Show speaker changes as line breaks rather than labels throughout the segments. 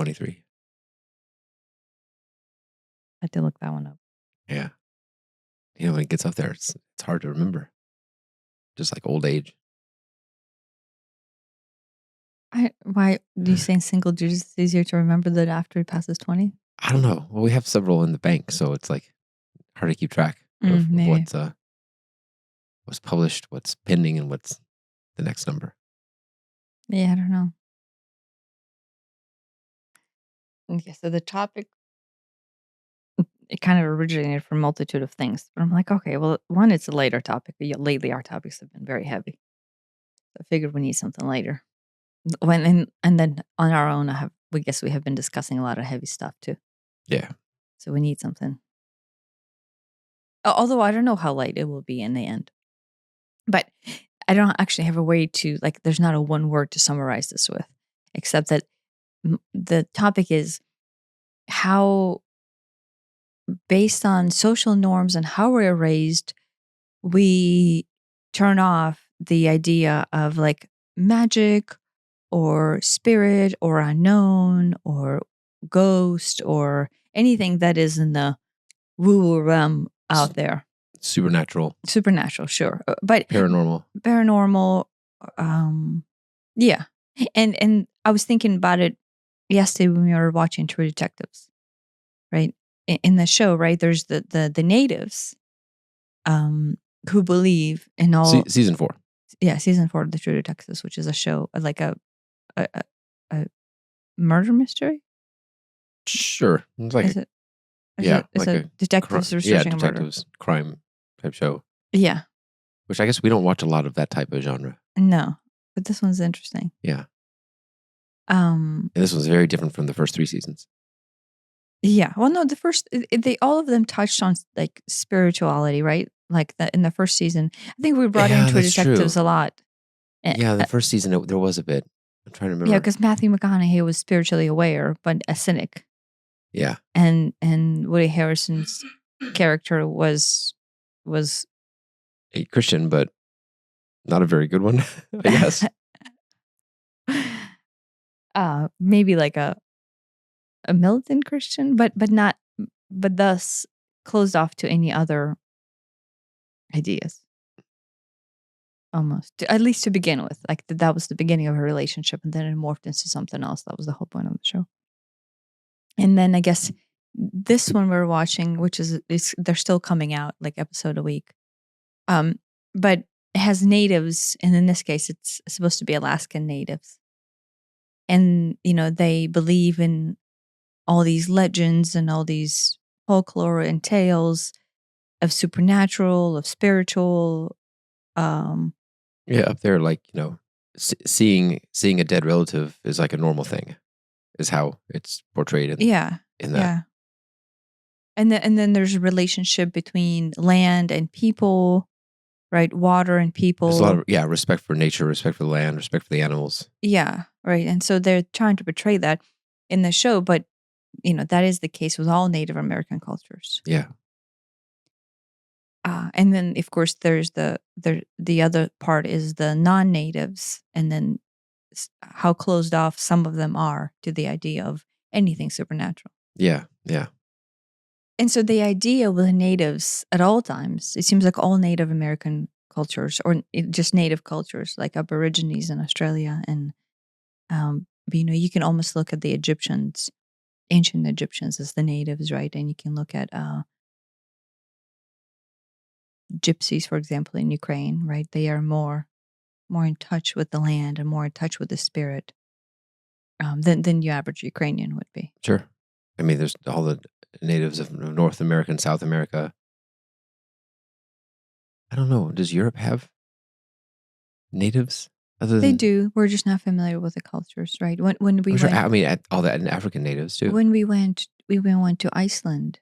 23.
I have to look that one up.
Yeah. When it gets up there, it's hard to remember. Just like old age.
Why do you say single digits is easier to remember than after it passes 20?
I don't know. Well, we have several in the bank, so it's like hard to keep track of
Maybe.
what's published, what's pending, and what's the next number.
Yeah, I don't know. Okay, so the topic, it kind of originated from a multitude of things. But I'm like, okay, well, one, it's a lighter topic. Lately, our topics have been very heavy. So I figured we need something lighter. And then on our own, we guess we have been discussing a lot of heavy stuff too.
Yeah.
So we need something. Although I don't know how light it will be in the end. But I don't actually have a way to, like, there's not a one word to summarize this with, except that the topic is how, based on social norms and how we're raised, we turn off the idea of like magic or spirit or unknown or ghost or anything that is in the woo realm out there.
Supernatural,
sure, but
paranormal.
Yeah, and I was thinking about it yesterday when we were watching True Detectives, right? In the show, right? There's the natives, who believe in all.
Season 4.
Yeah, season 4 of the True Detectives, which is a show like a murder mystery.
Sure, it's like
Is it?
like
a detectives researching a murder.
Detectives crime type show.
Yeah,
Which I guess we don't watch a lot of that type of genre.
no, but this one's interesting.
Yeah. And this was very different from the first 3 seasons.
Yeah, well, no, the first they all of them touched on like spirituality, right? Like in the first season, I think we brought in True Detectives a lot.
Yeah, the first season there was a bit. I'm trying to remember.
Yeah, because Matthew McConaughey was spiritually aware, but a cynic.
Yeah,
and Woody Harrelson's character was
a Christian, but not a very good one, I guess.
Maybe like a militant Christian, but thus closed off to any other ideas. Almost, at least to begin with, like that was the beginning of a relationship, and then it morphed into something else. That was the whole point of the show. And then I guess this one we're watching, which is they're still coming out like episode a week, but it has natives, and in this case, it's supposed to be Alaskan natives, and they believe in all these legends and all these folklore and tales of supernatural, of spiritual.
Yeah, up there, like seeing a dead relative is like a normal thing, is how it's portrayed in that.
Yeah. And then there's a relationship between land and people, right? Water and people.
There's a lot of respect for nature, respect for the land, respect for the animals.
Yeah, right. And so they're trying to portray that in the show, but that is the case with all Native American cultures.
Yeah.
And then of course there's the other part is the non-natives, and then how closed off some of them are to the idea of anything supernatural.
Yeah.
And so the idea with natives at all times, it seems like all Native American cultures, or just native cultures like Aborigines in Australia, and you can almost look at the Egyptians, ancient Egyptians, as the natives, right? And you can look at gypsies, for example, in Ukraine, right? They are more in touch with the land and more in touch with the spirit than your average Ukrainian would be.
Sure. I mean, there's all the natives of North America and South America. I don't know. Does Europe have natives?
They do. We're just not familiar with the cultures, right? When we went,
I mean, all that and African natives too.
When we went to Iceland,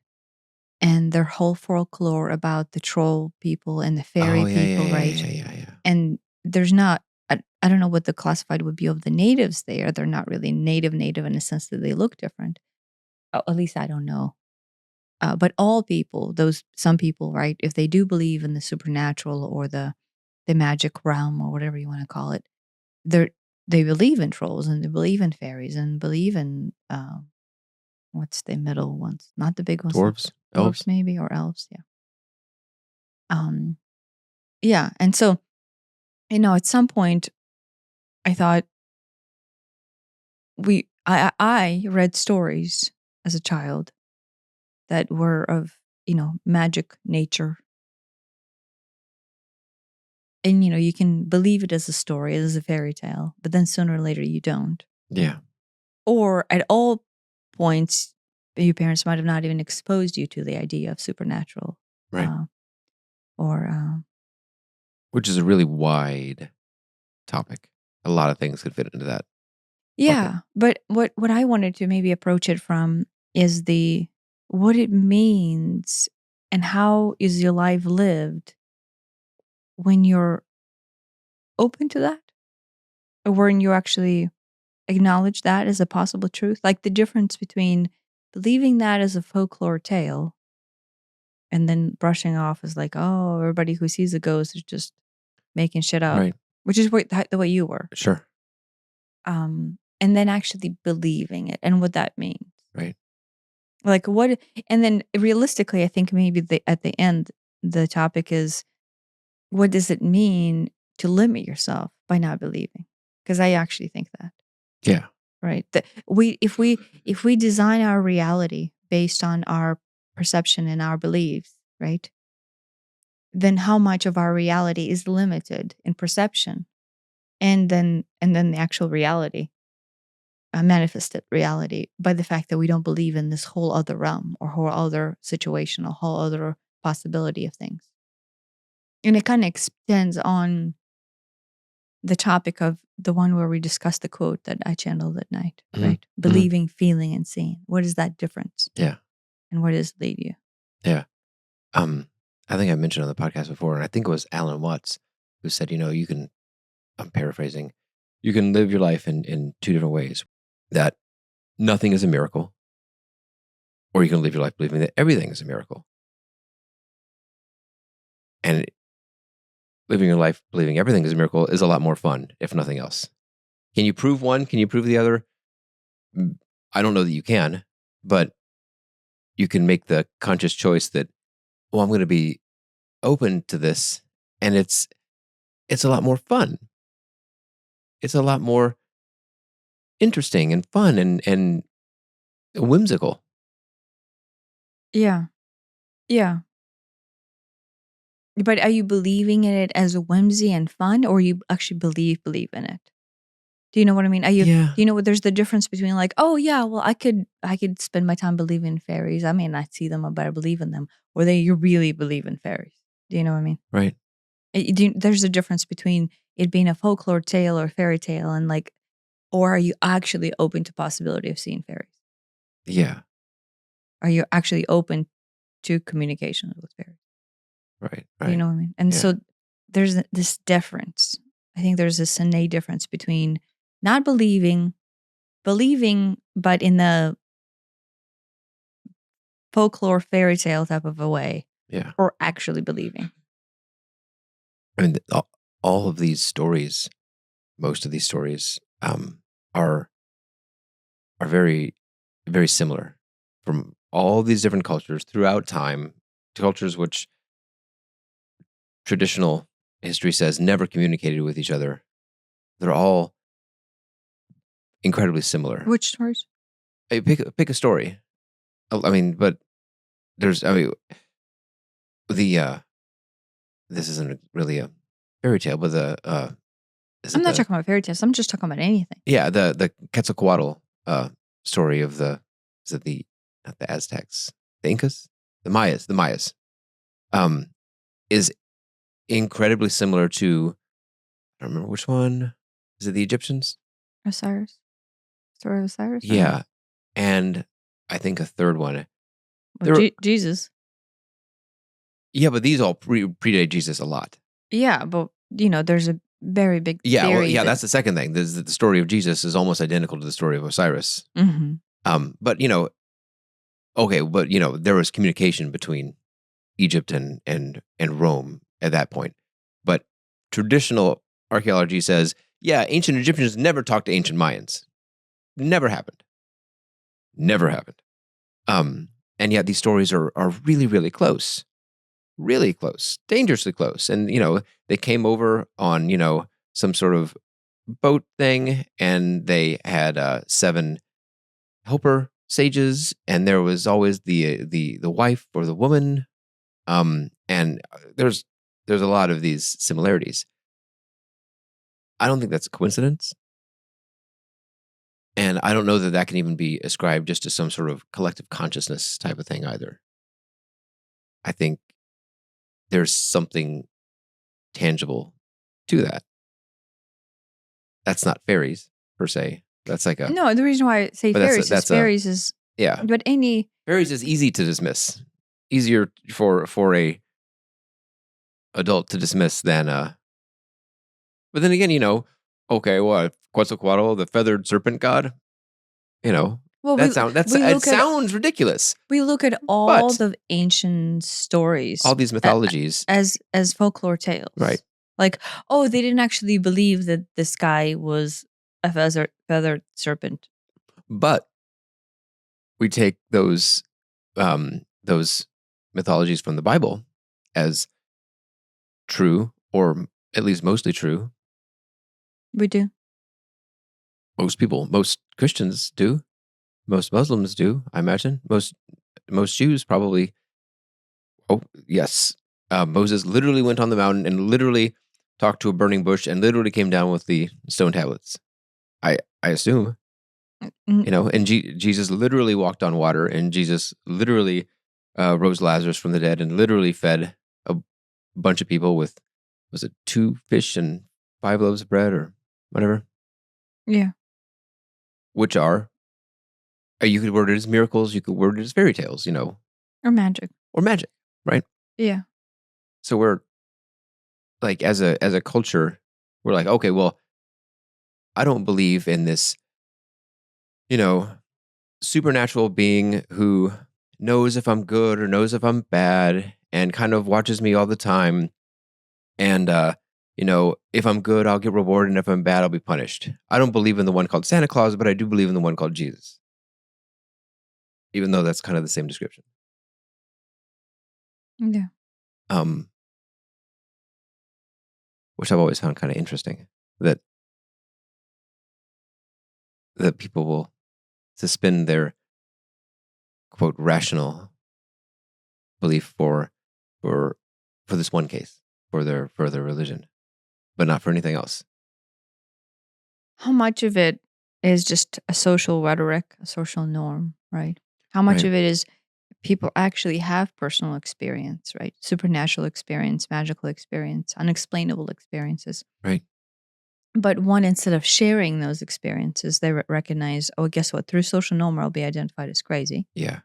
and their whole folklore about the troll people and the fairy people, right?
Yeah.
And there's not. I don't know what the classified would be of the natives there. They're not really native in the sense that they look different. At least I don't know. But all people, some people, right? If they do believe in the supernatural or the magic realm or whatever you want to call it, they believe in trolls and they believe in fairies and believe in what's the middle ones? Not the big ones.
Dwarves, elves,
maybe, or elves. Yeah. Yeah. And so, at some point, I thought I read stories as a child that were of magic nature, and you can believe it as a story, as a fairy tale, but then sooner or later you don't.
Yeah.
Or at all points, your parents might have not even exposed you to the idea of supernatural.
Right.
Or
which is a really wide topic. A lot of things could fit into that.
yeah, but what I wanted to maybe approach it from is what it means and how is your life lived when you're open to that, or when you actually acknowledge that as a possible truth, like the difference between believing that as a folklore tale and then brushing off as like, oh, everybody who sees a ghost is just making shit up,
Right.
which is the way you were.
Sure.
And then actually believing it and what that means.
Right.
Like what, and then realistically, I think maybe at the end, the topic is, what does it mean to limit yourself by not believing? Because I actually think that.
Yeah.
Right. That if we design our reality based on our perception and our beliefs, right, then how much of our reality is limited in perception, and then the actual reality, manifested reality, by the fact that we don't believe in this whole other realm or whole other situation or whole other possibility of things. And it kind of extends on the topic of the one where we discussed the quote that I channeled at night, right? Believing, feeling, and seeing. What is that difference?
Yeah.
And where does it lead you?
Yeah. I think I mentioned on the podcast before, and I think it was Alan Watts who said, you can, I'm paraphrasing, you can live your life in two different ways. That nothing is a miracle, or you can live your life believing that everything is a miracle. And living your life believing everything is a miracle is a lot more fun, if nothing else. Can you prove one? Can you prove the other? I don't know that you can, but you can make the conscious choice that, well, I'm going to be open to this, and it's a lot more fun. It's a lot more interesting and fun and whimsical.
Yeah. Yeah. But are you believing in it as a whimsy and fun, or you actually believe in it? Do you know what I mean? Do you know what there's the difference between like, oh yeah, well I could spend my time believing in fairies. I may not see them, but I believe in them. Or you really believe in fairies. Do you know what I mean?
Right.
There's a difference between it being a folklore tale or fairy tale and like, or are you actually open to possibility of seeing fairies?
Yeah.
Are you actually open to communication with fairies?
Right.
Do you know what I mean? And so there's this difference. I think there's this innate difference between not believing, but in the folklore fairy tale type of a way, or actually believing.
I mean, all of these stories, most of these stories, are very, very similar from all these different cultures throughout time, cultures which traditional history says never communicated with each other. They're all incredibly similar.
Which stories?
Pick a story. I mean, but there's, this isn't really a fairy tale, but
I'm not talking about fairy tales. I'm just talking about anything.
Yeah, the Quetzalcoatl story of not the Aztecs, the Incas, the Mayas, is incredibly similar to, I don't remember which one. Is it the Egyptians?
Osiris? Story of Osiris?
Yeah. And I think a third one.
Well, Jesus.
Yeah, but these all predate Jesus a lot.
Yeah, but there's a very big theory.
That's the second thing. The story of Jesus is almost identical to the story of Osiris.
Mm-hmm.
But there was communication between Egypt and Rome at that point. But traditional archaeology says yeah, ancient Egyptians never talked to ancient Mayans. Never happened. Never happened. And yet these stories are really, really close. Really close. Dangerously close. And, they came over on, some sort of boat thing, and they had 7 helper sages, and there was always the wife or the woman. And there's a lot of these similarities. I don't think that's a coincidence. And I don't know that can even be ascribed just to some sort of collective consciousness type of thing either. I think there's something tangible to that. That's not fairies per se. That's like a
No, the reason why I say
But
fairies
that's
is fairies is,
yeah.
but any,
Fairies is easy to dismiss. Easier for a adult to dismiss than But then again, okay, well, Quetzalcoatl, the feathered serpent god,
well,
it sounds ridiculous.
we look at all
But
the ancient stories,
all these mythologies,
as folklore tales,
right?
Like, oh, they didn't actually believe that this guy was a feathered serpent.
But we take those mythologies from the Bible as true, or at least mostly true.
We do.
Most Christians do. Most Muslims do, I imagine. Most Jews probably. Oh, yes. Moses literally went on the mountain and literally talked to a burning bush and literally came down with the stone tablets. I assume. And Jesus literally walked on water, and Jesus literally rose Lazarus from the dead and literally fed a bunch of people with, was it 2 fish and 5 loaves of bread or whatever?
Yeah.
Which are, you could word it as miracles, you could word it as fairy tales,
Or magic.
or magic, right?
Yeah.
So we're like, as a culture, we're like, okay, well, I don't believe in this, supernatural being who knows if I'm good or knows if I'm bad and kind of watches me all the time. And, if I'm good, I'll get rewarded. And if I'm bad, I'll be punished. I don't believe in the one called Santa Claus, but I do believe in the one called Jesus. Even though that's kind of the same description.
Yeah.
Which I've always found kind of interesting, that people will suspend their quote rational belief for this one case, for their religion, but not for anything else.
How much of it is just a social rhetoric, a social norm, right? How much
Right.
of it is people actually have personal experience, right? Supernatural experience, magical experience, unexplainable experiences.
Right.
But one, instead of sharing those experiences, they recognize, oh, guess what? Through social norm, I'll be identified as crazy.
Yeah.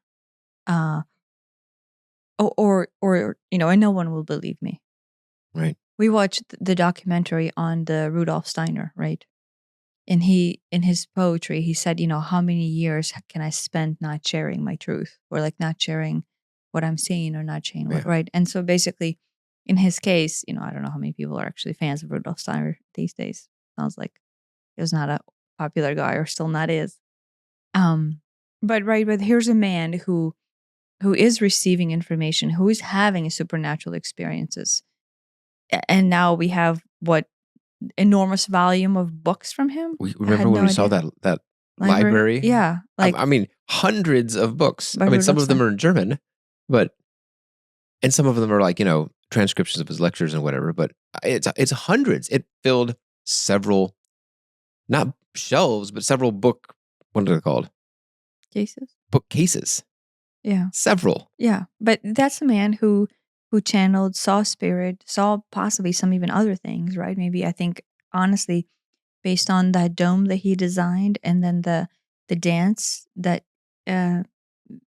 Or and no one will believe me.
Right.
We watched the documentary on the Rudolf Steiner, right? And in his poetry, he said, how many years can I spend not sharing my truth, or like not sharing what I'm seeing, or not sharing what,
Yeah.
right? And so basically, in his case, I don't know how many people are actually fans of Rudolf Steiner these days. Sounds like he was not a popular guy, or still not is. But here's a man who is receiving information, who is having supernatural experiences, and now we have what enormous volume of books from him.
We remember when we saw that library?
Yeah,
I mean, hundreds of books.
By
I mean, some
Rudolf
of them are in German, and some of them are like, transcriptions of his lectures and whatever, but it's hundreds. It filled several, not shelves, but several book, what are they called?
cases.
Bookcases.
Yeah.
Several.
Yeah. But that's a man who channeled, saw spirit, saw possibly some even other things, right? Maybe, I think, honestly, based on that dome that he designed, and then the dance that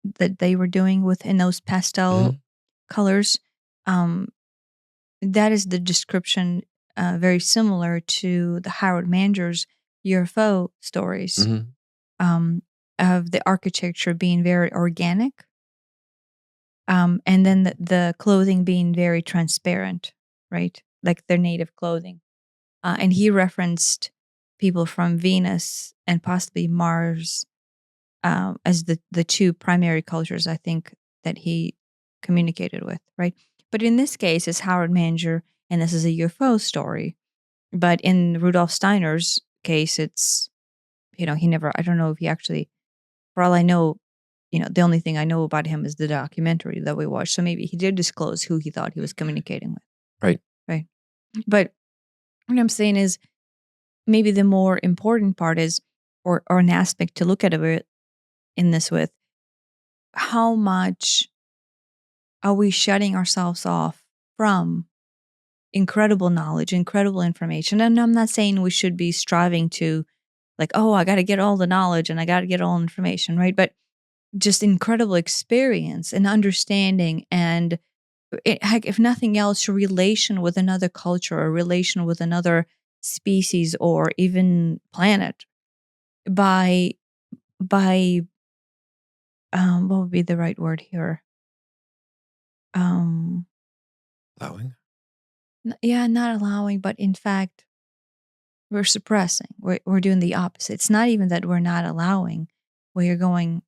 they were doing within those pastel colors, that is the description, very similar to the Howard Manger's UFO stories, of the architecture being very organic, and then the clothing being very transparent, right? Like their native clothing. and he referenced people from Venus and possibly Mars as the two primary cultures I think that he communicated with, right? But in this case, it's Howard Manger, and this is a UFO story. But in Rudolf Steiner's case, it's, he never, I don't know if he actually, for all I know, the only thing I know about him is the documentary that we watched. So maybe he did disclose who he thought he was communicating with.
Right.
Right. But what I'm saying is maybe the more important part is, or an aspect to look at it in this with, how much are we shutting ourselves off from incredible knowledge, incredible information? And I'm not saying we should be striving to, like, oh, I got to get all the knowledge and I got to get all information, right? But just incredible experience and understanding, and heck, if nothing else, relation with another culture or relation with another species or even planet by what would be the right word here?
Allowing.
Yeah, not allowing, but in fact, we're suppressing. We're doing the opposite. It's not even that we're not allowing, where you're going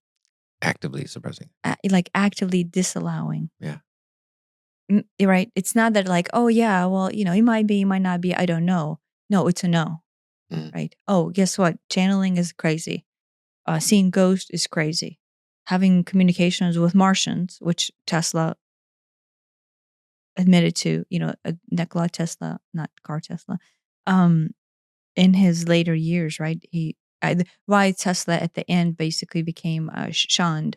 Actively suppressing.
like actively disallowing.
Yeah.
Right. It's not that like, oh yeah, well, it might be, it might not be. I don't know. No, it's a no.
Mm.
Right. Oh, guess what? Channeling is crazy. Seeing ghosts is crazy. Having communications with Martians, which Tesla admitted to, Nikola Tesla, not car Tesla, in his later years, right? Why Tesla at the end basically became shunned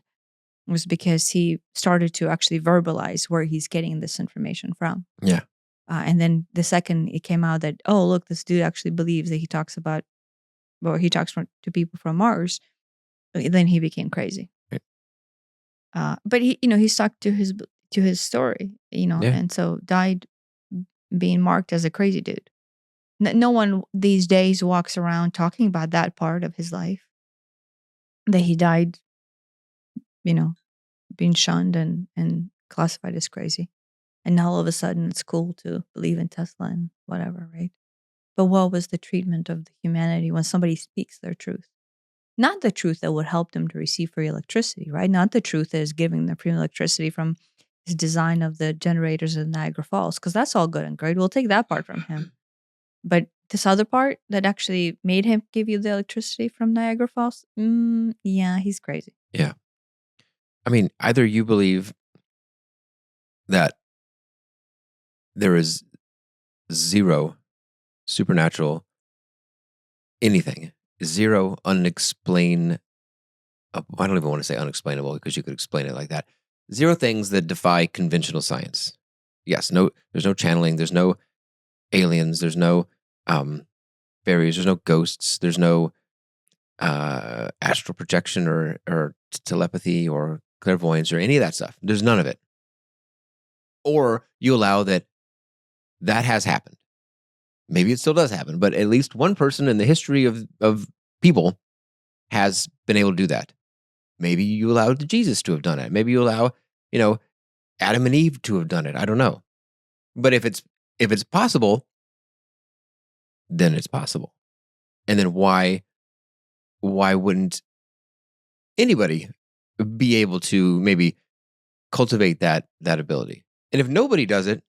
was because he started to actually verbalize where he's getting this information from.
Yeah.
And then the second it came out that, oh, look, this dude actually believes that he talks to people from Mars, then he became crazy.
Right.
But he stuck to his story,
Yeah.
and so died being marked as a crazy dude. No one these days walks around talking about that part of his life, that he died, being shunned and classified as crazy. And now all of a sudden it's cool to believe in Tesla and whatever, right? But what was the treatment of the humanity when somebody speaks their truth? Not the truth that would help them to receive free electricity, right? Not the truth that is giving them free electricity from his design of the generators in Niagara Falls, because that's all good and great. We'll take that part from him. But this other part that actually made him give you the electricity from Niagara Falls, yeah, he's crazy.
Yeah. I mean, either you believe that there is zero supernatural anything, zero unexplained. I don't even want to say unexplainable because you could explain it like that. Zero things that defy conventional science. Yes, there's no channeling, there's no aliens, there's no fairies, there's no ghosts, there's no astral projection or telepathy or clairvoyance or any of that stuff. There's none of it. Or you allow that has happened. Maybe it still does happen, but at least one person in the history of people has been able to do that. Maybe you allow Jesus to have done it. Maybe you allow, Adam and Eve to have done it. I don't know. But if it's possible, then it's possible. And then why wouldn't anybody be able to maybe cultivate that ability? And if nobody does it,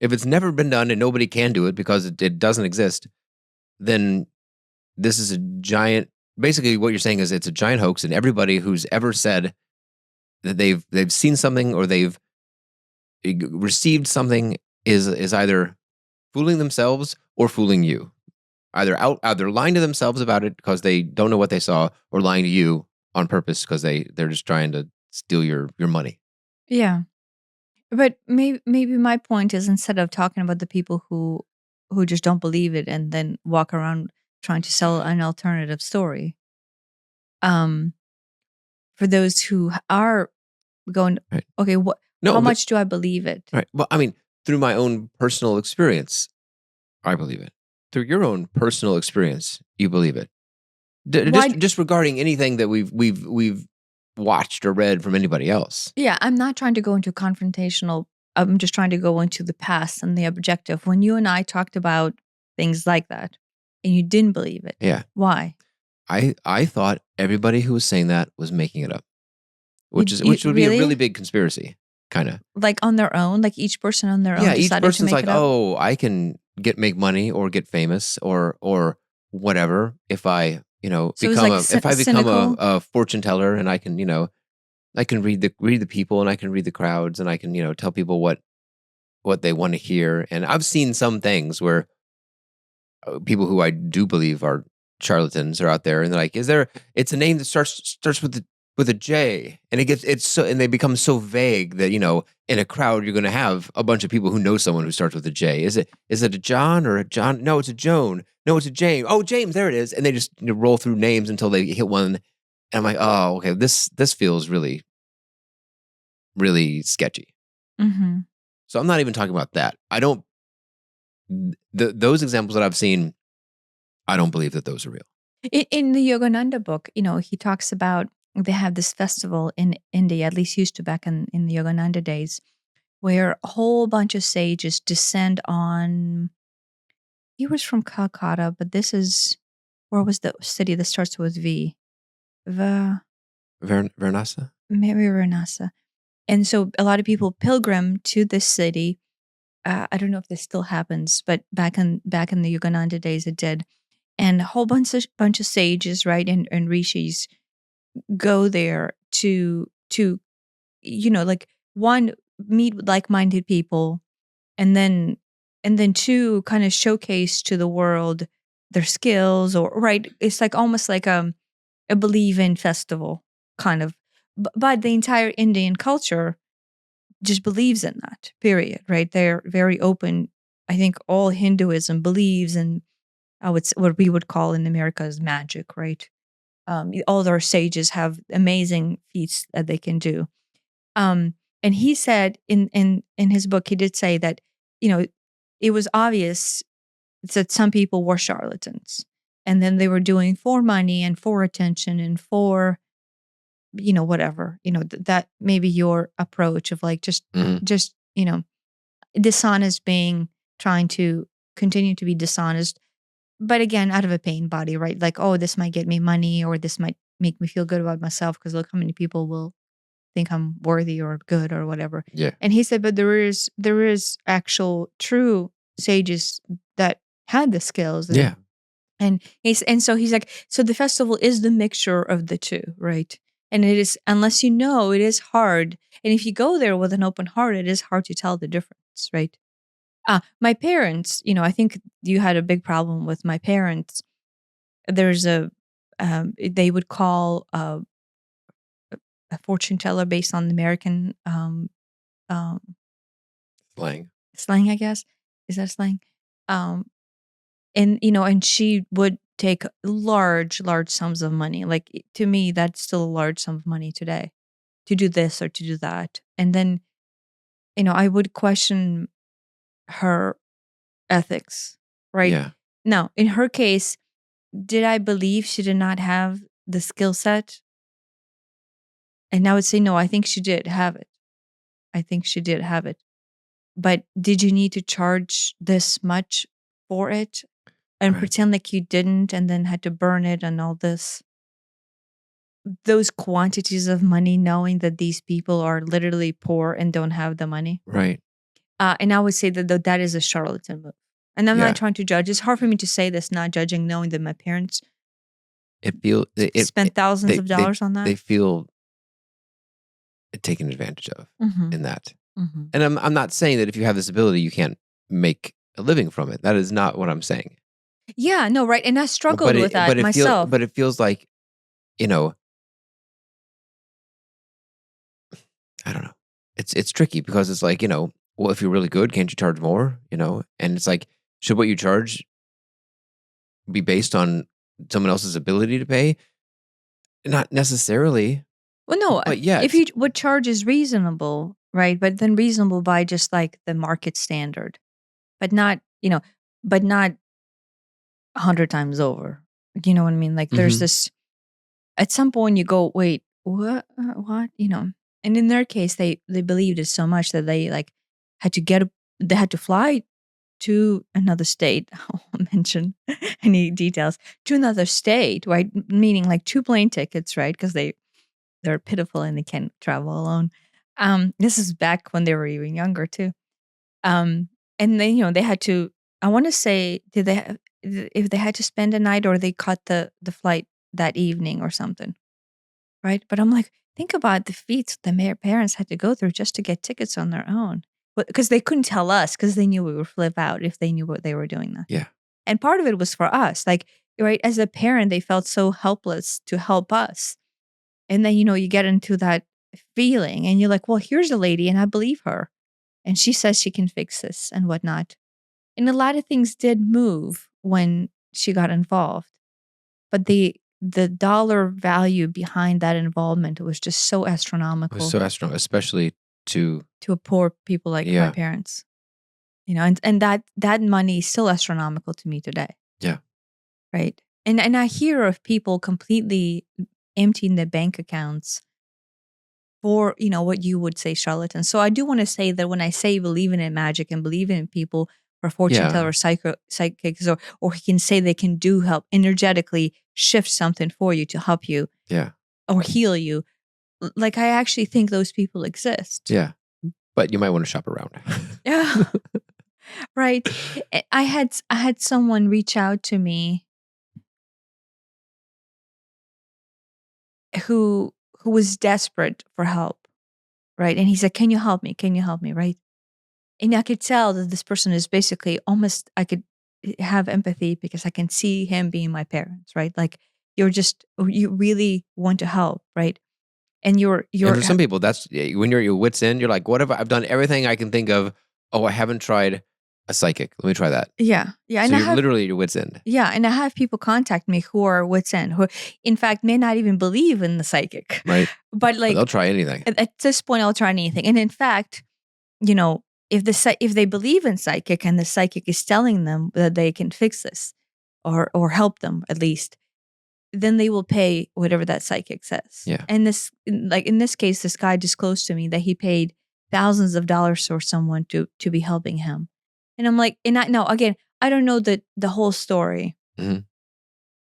if it's never been done and nobody can do it because it doesn't exist, then this is a giant, basically what you're saying is it's a giant hoax, and everybody who's ever said that they've seen something or they've received something is either fooling themselves or fooling you. Either lying to themselves about it because they don't know what they saw, or lying to you on purpose because they're just trying to steal your money.
Yeah. But maybe my point is, instead of talking about the people who just don't believe it and then walk around trying to sell an alternative story, for those who are going,
right.
Okay, how much do I believe it?
Right. Well, I mean, through my own personal experience, I believe it. Through your own personal experience, you believe it. Just regarding anything that we've watched or read from anybody else.
Yeah, I'm not trying to go into confrontational. I'm just trying to go into the past and the objective. When you and I talked about things like that, and you didn't believe it.
Yeah.
Why?
I thought everybody who was saying that was making it up, which
You
would be a
really
really big conspiracy, kind of.
like on their own, like each person on their own
Yeah, each
decided to
person's
make
like,
it up.
"Oh, I can make money or get famous or whatever if I,
So it was like
if I become
cynical.
a fortune teller and I can, I can read the people and I can read the crowds and I can, tell people what they want to hear." And I've seen some things where people who I do believe are charlatans are out there, and they're like, it's a name that starts with a J, and and they become so vague that in a crowd you're going to have a bunch of people who know someone who starts with a J. Is it a John or a John? No, it's a Joan. No, it's a James. Oh, James, there it is. And they just roll through names until they hit one, and I'm like, oh, okay, this feels really, really sketchy.
Mm-hmm.
So I'm not even talking about that. I don't. Those examples that I've seen, I don't believe that those are real.
In the Yogananda book, he talks about they have this festival in India, at least used to back in the Yogananda days, where a whole bunch of sages descend on. He was from Calcutta, but this is where was the city that starts with V?
Varanasi?
Maybe Varanasi. And so a lot of people pilgrim to this city. I don't know if this still happens, but back in the Yogananda days, it did. And a whole bunch of sages, right, and rishis go there to like one, meet with like-minded people, and then two, kind of showcase to the world their skills, or right, it's like almost like a believe in festival kind of, but the entire Indian culture just believes in that, period, right? They're very open. I think all Hinduism believes in what we would call in America as magic, right? All their sages have amazing feats that they can do. And he said in his book, he did say that, it was obvious that some people were charlatans, and then they were doing for money and for attention and for, whatever, that maybe your approach of like
Mhm.
just, dishonest, being trying to continue to be dishonest, but again, out of a pain body, right? Like, oh, this might get me money, or this might make me feel good about myself because look how many people will think I'm worthy or good or whatever.
Yeah.
And he said, but there is actual true sages that had the skills,
Yeah.
and so he's like, so the festival is the mixture of the two, right? And it is, unless it is hard. And if you go there with an open heart, it is hard to tell the difference, right? My parents, I think you had a big problem with my parents. There's they would call a fortune teller based on the American um,
Slang.
slang, I guess. Is that slang? Um, and she would take large sums of money. Like, to me, that's still a large sum of money today to do this or to do that. And then, I would question her ethics, right?
Yeah.
Now, in her case, did I believe she did not have the skill set? And I would say, no, I think she did have it. I think she did have it. But did you need to charge this much for it and
Right.
pretend like you didn't and then had to burn it and all this? Those quantities of money, knowing that these people are literally poor and don't have the money.
Right.
And I would say that that is a charlatan move. And I'm
Yeah.
not trying to judge. It's hard for me to say this, not judging, knowing that my parents spent thousands of dollars on that.
They feel taken advantage of
Mhm.
in that.
Mhm.
And I'm not saying that if you have this ability, you can't make a living from it. That is not what I'm saying.
Yeah, no, right. And I struggled with that myself.
But it feels like, I don't know. It's tricky because it's like, well, if you're really good, can't you charge more? And it's like, should what you charge be based on someone else's ability to pay? Not necessarily,
Well, no,
but yet.
if you what charge is reasonable, right? But then reasonable by just like the market standard, but not, but not 100 times over. Do you know what I mean? Like, there's
Mhm.
this, at some point you go, wait, what, what, and in their case, they believed it so much that they like had to they had to fly to another state. I won't mention any details. To another state, right? Meaning like 2 plane tickets, right? Because they're pitiful and they can't travel alone. This is back when they were even younger too. And then they had to. I want to say, did they have, if they had to spend a night or they caught the flight that evening or something, right? But I'm like, think about the feats the parents had to go through just to get tickets on their own, because they couldn't tell us because they knew we would flip out if they knew what they were doing. That.
Yeah.
And part of it was for us, like right as a parent, they felt so helpless to help us. And then you get into that feeling, and you're like, well, here's a lady, and I believe her, and she says she can fix this and whatnot. And a lot of things did move when she got involved. But the dollar value behind that involvement was just so
It
astronomical
was so astronomical, especially to
to a poor people like my parents. And that money is still astronomical to me today.
Yeah.
Right. And I hear of people completely emptying their bank accounts for, what you would say charlatans. So I do want to say that when I say believe in magic and believe in people or fortune
Yeah.
teller, psychics, or he can say they can do help energetically shift something for you to help you
Yeah.
or heal you. Like I actually think those people exist.
Yeah. But you might want to shop around.
Yeah. Right. I had someone reach out to me who was desperate for help, right? And he said, "Can you help me? Can you help me?" Right? And I could tell that this person is basically almost, I could have empathy because I can see him being my parents, right? Like you really want to help, right? And you're
And for some people, that's when you're at your wit's end. You're like, what if I've done everything I can think of? Oh, I haven't tried a psychic. Let me try that.
Yeah.
So you're literally at your wit's end.
Yeah. And I have people contact me who are wit's end, who in fact may not even believe in the psychic.
Right.
But like
they'll try anything.
At this point, I'll try anything. And in fact, if they believe in psychic and the psychic is telling them that they can fix this or help them at least, then they will pay whatever that psychic says.
Yeah.
And in this case, this guy disclosed to me that he paid thousands of dollars for someone to be helping him. And I'm like, again, I don't know the whole story,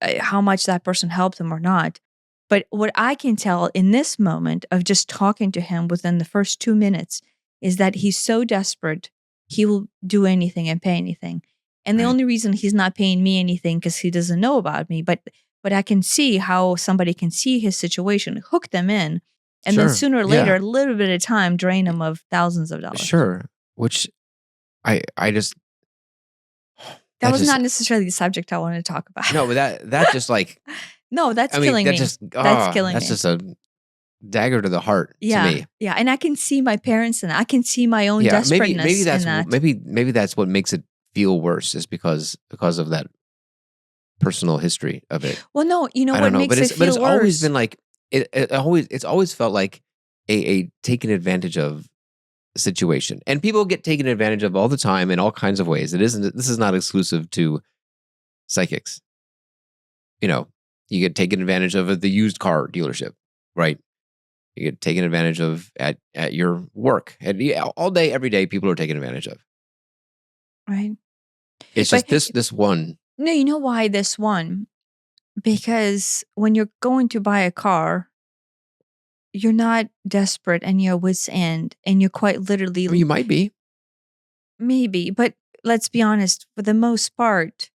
how much that person helped him or not. But what I can tell in this moment of just talking to him within the first 2 minutes is that he's so desperate, he will do anything and pay anything. And the only reason he's not paying me anything because he doesn't know about me, but I can see how somebody can see his situation, hook them in, and then sooner or later, a little bit of time, drain them of thousands of dollars.
Sure. Which I just...
That was not necessarily the subject I wanted to talk about.
No, but that just like...
No, that's killing me. That's killing me.
That's just a dagger to the heart to me.
Yeah, and I can see my parents and I can see my own desperateness
maybe that's
in that.
maybe that's what makes it feel worse, is because of that personal history of it.
Well, no, what makes it feel worse?
But it's always been like it's always felt like a taken advantage of situation, and people get taken advantage of all the time in all kinds of ways. This is not exclusive to psychics. You get taken advantage of at the used car dealership, right? You get taken advantage of at your work. All day, every day, people are taken advantage of.
Right.
It's just this one.
No, you know why this one? Because when you're going to buy a car, you're not desperate and you're wit's end, and you're quite literally...
You might be.
Maybe, but let's be honest, for the most part,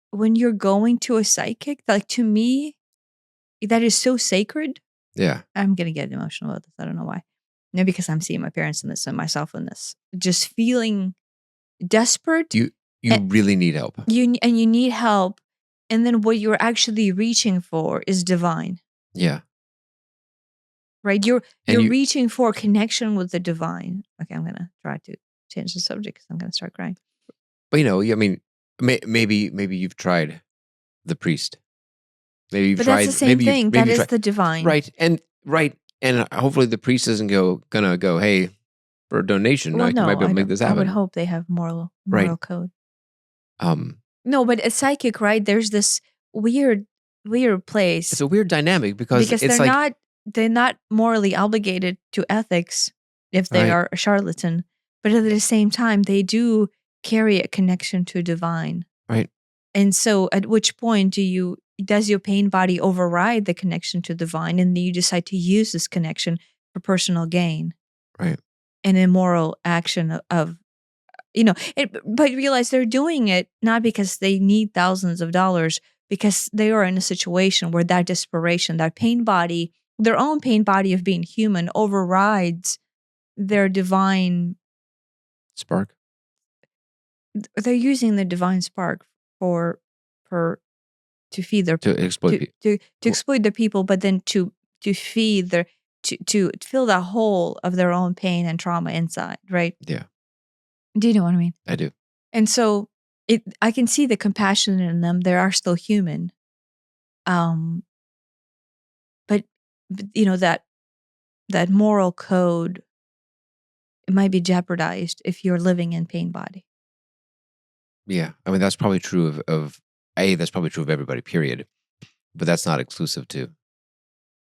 when you're going to a psychic, like to me, that is so sacred.
Yeah.
I'm going to get emotional about this. I don't know why. Maybe because I'm seeing my parents in this and myself in this. Just feeling desperate.
You really need help.
You need help. And then what you're actually reaching for is divine.
Yeah.
Right? You're reaching for connection with the divine. Okay, I'm going to try to change the subject because I'm going to start crying.
But I mean, maybe you've tried the priest. Maybe you've tried.
That's the same thing. That is the divine,
right? And hopefully the priest isn't gonna go, hey, for a donation, I might be able to make this happen.
I would hope they have moral code. No, but a psychic, right? There's this weird place.
It's a weird dynamic because it's
they're not morally obligated to ethics if they are a charlatan, but at the same time they do carry a connection to divine.
Right.
And so at which point does your pain body override the connection to divine, and then you decide to use this connection for personal gain?
Right.
An immoral action of but realize they're doing it not because they need thousands of dollars, because they are in a situation where that desperation, that pain body, their own pain body of being human overrides their divine.
Spark.
They're using the divine spark for to feed their
To exploit people.
to exploit the people, but then to feed their to fill that hole of their own pain and trauma inside, right?
Yeah.
Do you know what I mean?
I do.
And so I can see the compassion in them. They are still human. But that moral code, it might be jeopardized if you're living in pain body.
Yeah. I mean, that's probably true that's probably true of everybody, period. But that's not exclusive to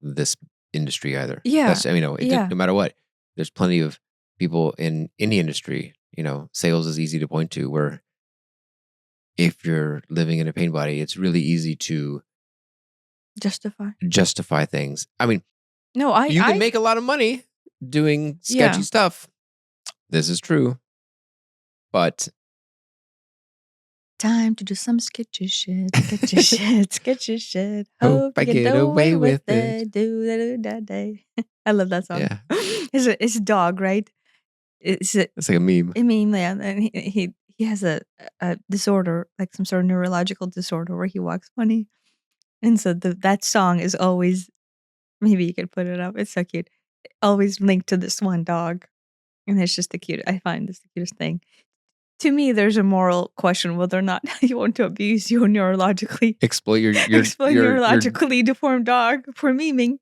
this industry either.
Yeah.
No matter what, there's plenty of people in any industry, sales is easy to point to, where if you're living in a pain body, it's really easy to justify things. I mean, you can make a lot of money doing sketchy stuff. This is true. But
time to do some sketchy shit. Sketchy shit.
Hope I get away with it.
Do that day. I love that song.
Yeah.
It's a dog, right?
It's like a meme.
A meme, yeah. And he has a disorder, like some sort of neurological disorder where he walks funny. And so that song is always, maybe you could put it up. It's so cute. Always linked to this one dog. And it's just I find this the cutest thing. To me, there's a moral question whether or not you want to abuse your neurologically neurologically deformed dog for memeing.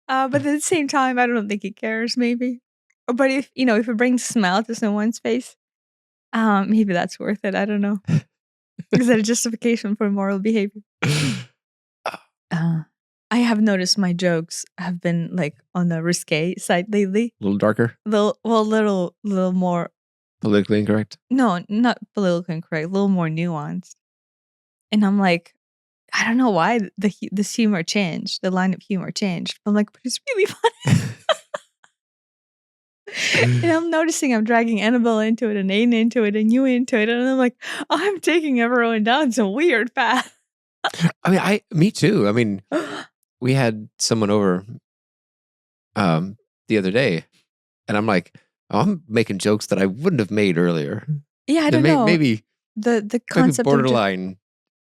But at the same time, I don't think he cares, maybe. But if it brings a smile to someone's face, maybe that's worth it. I don't know. Is that a justification for moral behavior? I have noticed my jokes have been like on the risque side lately.
A little darker?
Little more
politically incorrect?
No, not politically incorrect. A little more nuanced. And I'm like, I don't know why this humor changed. The line of humor changed. I'm like, but it's really funny. And I'm noticing I'm dragging Annabelle into it and Aiden into it and you into it. And I'm like, I'm taking everyone down some weird path.
I mean, me too. I mean, we had someone over the other day, and I'm like, I'm making jokes that I wouldn't have made earlier.
Yeah, I don't know.
Maybe
the concept
borderline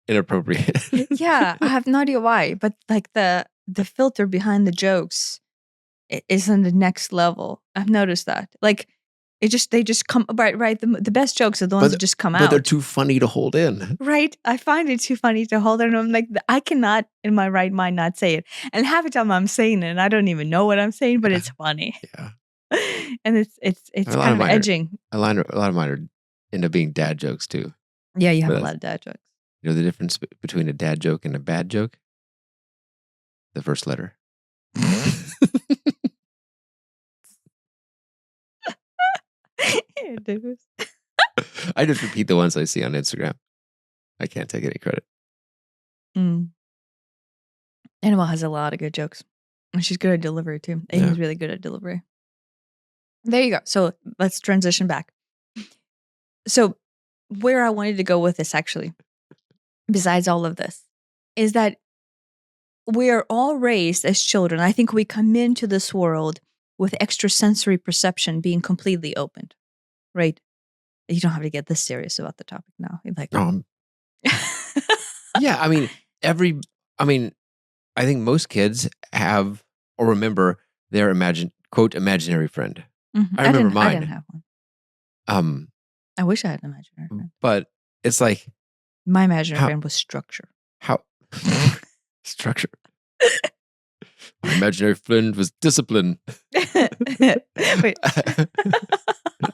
inappropriate.
Yeah, I have no idea why, but like the filter behind the jokes is on the next level. I've noticed that. Like they just come right. The best jokes are the ones that just come out.
But they're too funny to hold in.
Right. I find it too funny to hold in. And I'm like, I cannot in my right mind not say it. And half the time I'm saying it and I don't even know what I'm saying, but it's funny.
Yeah.
And it's kind of edging.
A lot of mine end up being dad jokes too.
Yeah, you have a lot of dad jokes.
You know the difference between a dad joke and a bad joke? The first letter. I just repeat the ones I see on Instagram. I can't take any credit.
Annabelle has a lot of good jokes. And she's good at delivery too. Aiden's really good at delivery. There you go. So let's transition back. So where I wanted to go with this actually, besides all of this, is that we're all raised as children. I think we come into this world with extrasensory perception being completely opened, right? You don't have to get this serious about the topic now. You're like,
yeah, I think most kids have or remember their imaginary friend.
Mm-hmm.
I remember mine.
I didn't have one. I wish I had an imaginary friend.
But it's like
my imaginary friend was structure.
How structure? My imaginary friend was discipline.
Wait.
I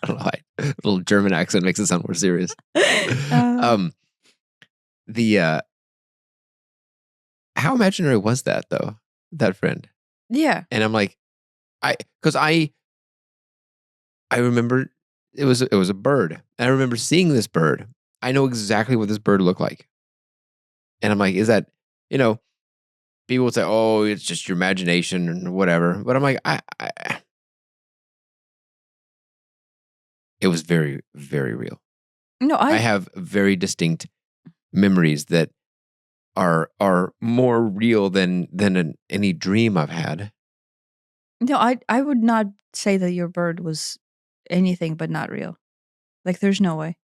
don't know why. A little German accent makes it sound more serious. How imaginary was that though? That friend?
Yeah.
And I'm like, because I remember It was a bird. And I remember seeing this bird. I know exactly what this bird looked like. And I'm like, is that, people would say, oh, it's just your imagination or whatever. But I'm like, it was very, very real.
No,
I have very distinct memories that are more real than any dream I've had.
no, I would not say that your bird was anything but not real. Like, there's no way.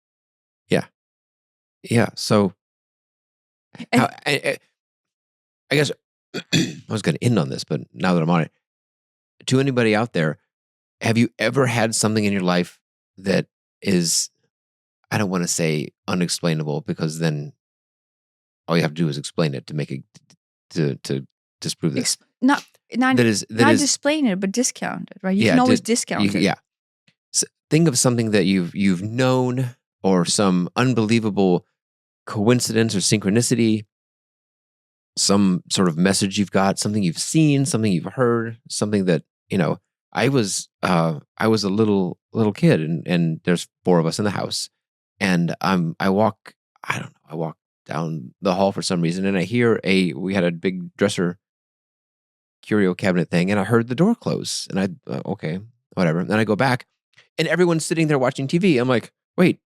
Yeah. So
And
I guess I was going to end on this, but now that I'm on it, to anybody out there, have you ever had something in your life that is, I don't want to say unexplainable, because then all you have to do is explain it to make it to disprove this.
not
That is
displain it, but discount it, right? You can always discount it.
Yeah. So think of something that you've known, or some unbelievable coincidence or synchronicity, some sort of message you've got, something you've seen, something you've heard, something that, I was a little kid, and there's 4 of us in the house, and I walk down the hall for some reason, and I hear we had a big dresser curio cabinet thing, and I heard the door close, and okay, whatever. And then I go back, and everyone's sitting there watching TV. I'm like, wait,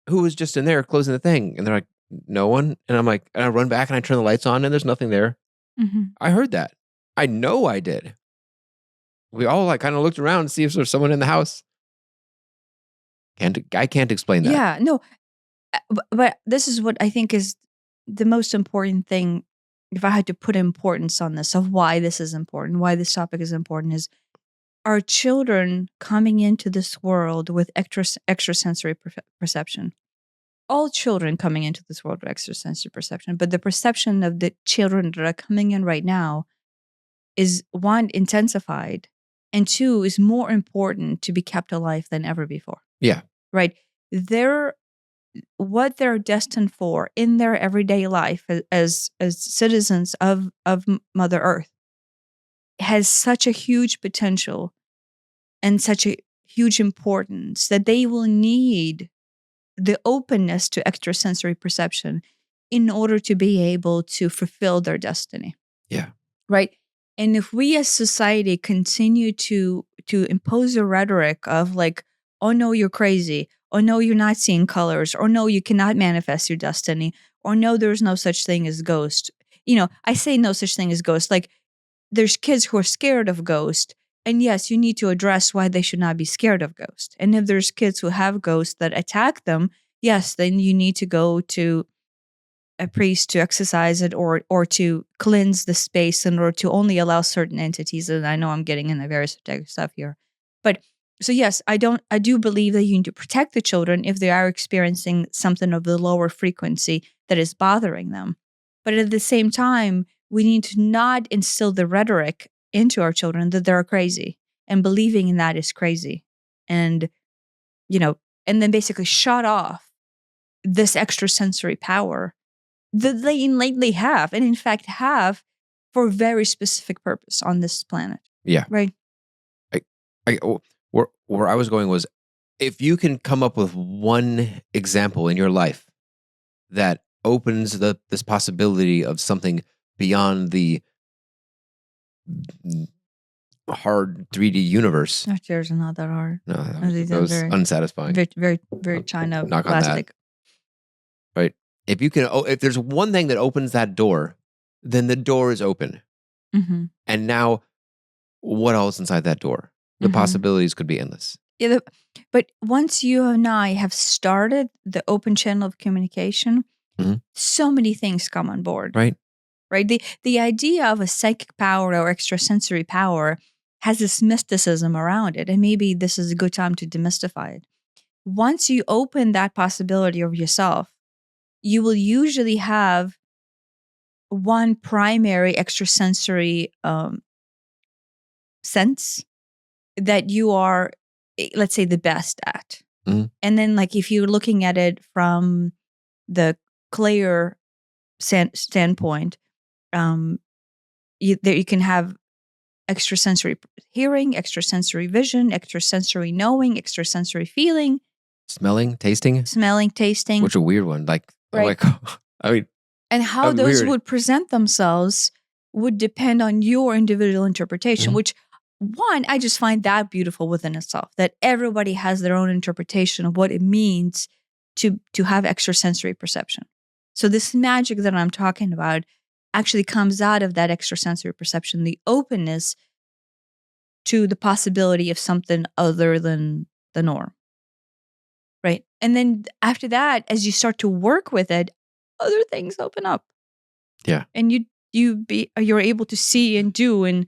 who was just in there closing the thing? And they're like, no one. And I'm like, and I run back and I turn the lights on, and there's nothing there.
Mhm.
I heard that. I know I did. We all kind of looked around to see if there's someone in the house. I can't explain that.
Yeah, no, but this is what I think is the most important thing. If I had to put importance on this, of why this is important, why this topic is important, is our children coming into this world with extrasensory perception. All children coming into this world with extrasensory perception, but the perception of the children that are coming in right now is, 1, intensified, and 2, is more important to be kept alive than ever before.
Yeah.
Right? What they're destined for in their everyday life as citizens of Mother Earth has such a huge potential and such a huge importance that they will need the openness to extrasensory perception in order to be able to fulfill their destiny.
Yeah.
Right? And if we as society continue to impose a rhetoric of like, oh no, you're crazy, or no, you're not seeing colors, or no, you cannot manifest your destiny, or no, there's no such thing as ghost. I say no such thing as ghost. Like, there's kids who are scared of ghost, and yes, you need to address why they should not be scared of ghost. And if there's kids who have ghosts that attack them, yes, then you need to go to a priest to exercise it, or to cleanse the space in order to only allow certain entities. And I know I'm getting into very subjective stuff here, but so yes, I do believe that you need to protect the children if they are experiencing something of the lower frequency that is bothering them. But at the same time, we need to not instill the rhetoric into our children that they're crazy, and believing in that is crazy. And, and then basically shut off this extrasensory power that they innately have, and in fact have for a very specific purpose on this planet.
Yeah.
Right.
Where I was going was, if you can come up with one example in your life that opens this possibility of something beyond the hard 3D universe.
Our chairs are not that hard.
No, that was unsatisfying.
Very, very, very China
knock
plastic.
On that. Right. If you can, if there's one thing that opens that door, then the door is open.
Mm-hmm.
And now, what else inside that door? The possibilities could be endless.
Yeah, but once you and I have started the open channel of communication, so many things come on board.
Right.
Right. The idea of a psychic power or extrasensory power has this mysticism around it, and maybe this is a good time to demystify it. Once you open that possibility of yourself, you will usually have one primary extrasensory sense that you are, let's say, the best at. And then, like, if you're looking at it from the clear standpoint, you can have extrasensory hearing, extrasensory vision, extrasensory knowing, extrasensory feeling,
Smelling, tasting,
tasting.
which is a weird one. Like,
Right.
I mean,
and how
that's
those
weird.
would present themselves would depend on your individual interpretation,
Mhm.
which one, I just find that beautiful within itself, that everybody has their own interpretation of what it means to have extrasensory perception. So this magic that I'm talking about actually comes out of that extrasensory perception, the openness to the possibility of something other than the norm. Right. And then after that, as you start to work with it, other things open up.
Yeah.
And you're able to see and do, and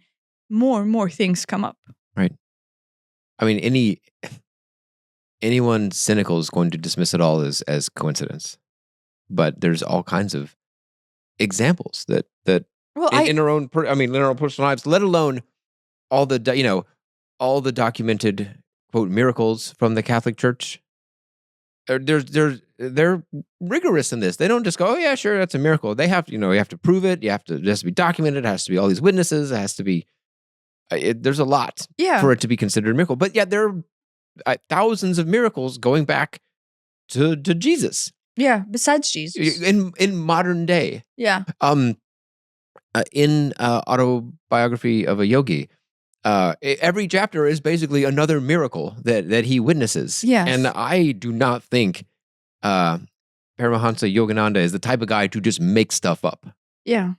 more things come up.
Right. I mean, anyone cynical is going to dismiss it all as coincidence. But there's all kinds of examples that
Well,
in our own in our own personal lives, let alone all the all the documented quote miracles from the Catholic Church. They're rigorous in this. They don't just go, oh yeah, sure, that's a miracle. They have you have to prove it. It has to be documented. It has to be all these witnesses. It has to be. There's a lot for it to be considered a miracle. But yeah, there are thousands of miracles going back to Jesus.
Yeah, besides Jesus.
In modern day.
Yeah.
In Autobiography of a Yogi, every chapter is basically another miracle that he witnesses.
Yes.
And I do not think Paramahansa Yogananda is the type of guy to just make stuff up.
Yeah.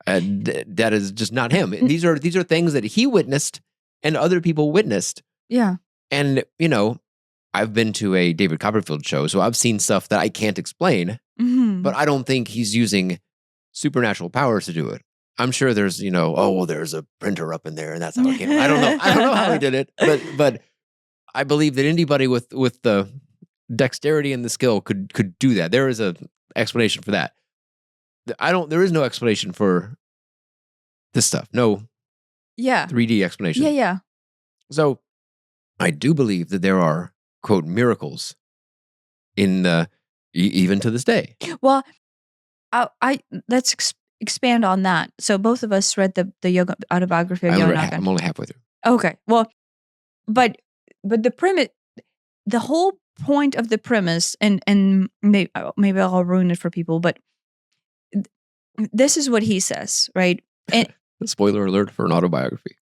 That is just not him. These are things that he witnessed and other people witnessed.
Yeah.
And, I've been to a David Copperfield show, so I've seen stuff that I can't explain, but I don't think he's using supernatural powers to do it. I'm sure there's, there's a printer up in there and that's how it came. I don't know. I don't know how he did it, but I believe that anybody with the dexterity and the skill could do that. There is a explanation for that. There is no explanation for this stuff. No.
Yeah.
3D explanation.
Yeah, yeah.
So I do believe that there are quote miracles in even to this day.
Well, let's expand on that. So both of us read the yoga autobiography of Yogananda.
I'm only halfway through.
Okay. Well, but the premise, the whole point of the premise, and maybe I'll ruin it for people, but this is what he says, right? And
spoiler alert for an autobiography.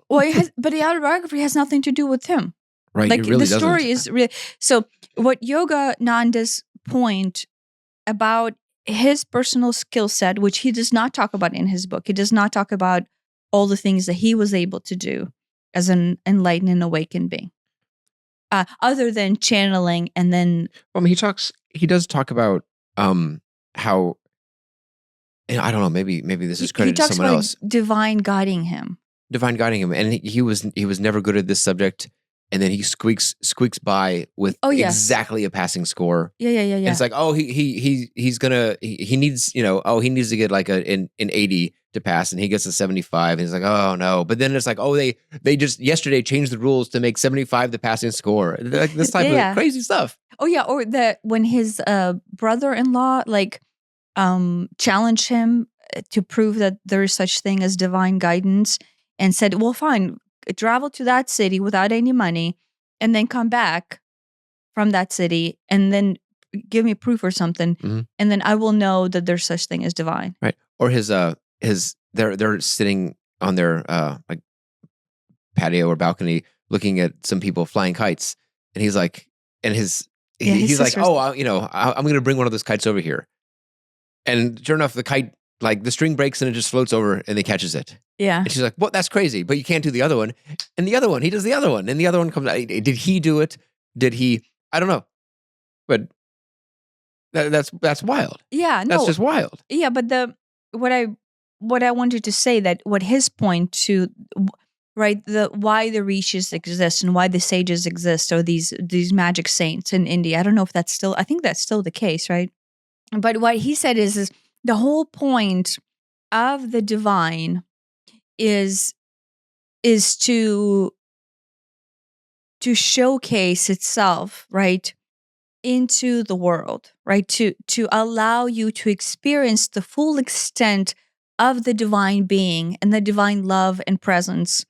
Well, but the autobiography has nothing to do with him.
Right.
Like
it really
the story
doesn't.
is really so. What Yogananda's point about his personal skill set, which he does not talk about in his book, he does not talk about all the things that he was able to do as an enlightened and awakened being, other than channeling. And then,
he does talk about how, and I don't know, maybe this is credited to someone else.
Divine guiding him,
and he was never good at this subject. And then he squeaks by with exactly a passing score.
Yeah.
And it's like, oh, he needs, he needs to get like an 80 to pass, and he gets a 75. And he's like, oh no. But then it's like, oh, they just yesterday changed the rules to make 75 the passing score. Like this type of crazy stuff.
Oh yeah, or when his brother-in-law challenged him to prove that there is such thing as divine guidance, and said, well, fine, travel to that city without any money and then come back from that city and then give me proof or something.
Mm-hmm.
And then I will know that there's such thing as divine.
Right. Or they're sitting on their like patio or balcony looking at some people flying kites. And he's like, he's like, oh, I'm going to bring one of those kites over here. And sure enough, the kite, like the string breaks and it just floats over and he catches it.
Yeah.
And she's like, well, that's crazy, but you can't do the other one. And the other one, he does the other one. And the other one comes out. Did he do it? Did he? I don't know. But that's wild.
Yeah. No.
That's just wild.
Yeah. But what I wanted to say, that what his point to, right, why the rishis exist and why the sages exist, or these magic saints in India. I don't know if I think that's still the case, right? But what he said is the whole point of the divine is to showcase itself, right, into the world, right, to allow you to experience the full extent of the divine being and the divine love and presence,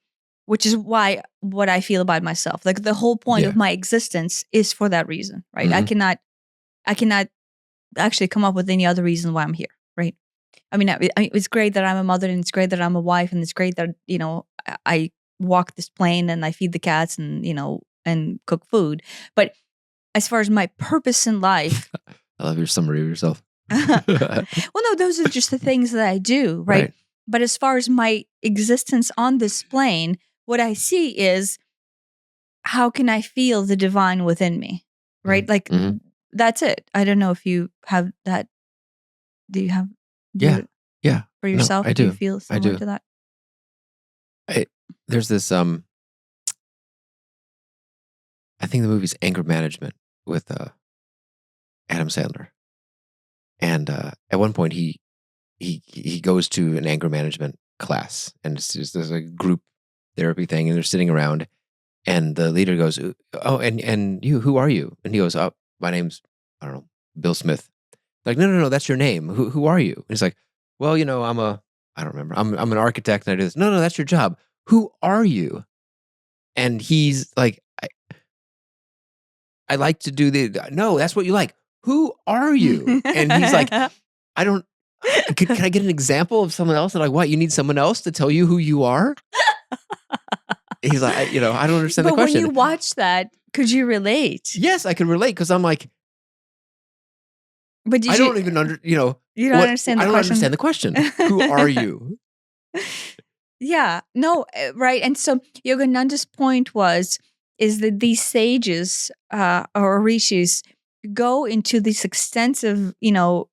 which is why what I feel about myself. Like the whole point of my existence is for that reason, right?
Mm-hmm.
I cannot actually come up with any other reason why I'm here, right? I mean, it's great that I'm a mother, and it's great that I'm a wife, and it's great that, I walk this plane and I feed the cats and, and cook food. But as far as my purpose in life,
I love your summary of yourself.
well, no, those are just the things that I do, right? But as far as my existence on this plane, what I see is, how can I feel the divine within me, right? Like,
Mm-hmm.
that's it. I don't know if you have that. Do you have?
Yeah.
For yourself,
No, I
do you
do.
feel
I
similar
do.
to that?
There's this I think the movie's Anger Management with Adam Sandler, and at one point he goes to an anger management class, and there's a group therapy thing, and they're sitting around, and the leader goes, "Oh, and you, who are you?" And he goes, "Oh, my name's, I don't know, Bill Smith." Like, no, that's your name. Who are you? And he's like, "Well, I don't remember. I'm an architect, and I do this." No, that's your job. Who are you? And he's like, I like to do no, that's what you like. Who are you? And he's like, I don't, can I get an example of someone else? And like, what? You need someone else to tell you who you are? He's like, I don't understand the
But when
question.
you watch that, could you relate?
Yes, I can relate, because I'm like,
But
I don't even
you don't understand the
I don't
question?
understand the question. Who are you?
Yeah, no, right. And so Yogananda's point is that these sages or rishis go into these extensive, 10-year,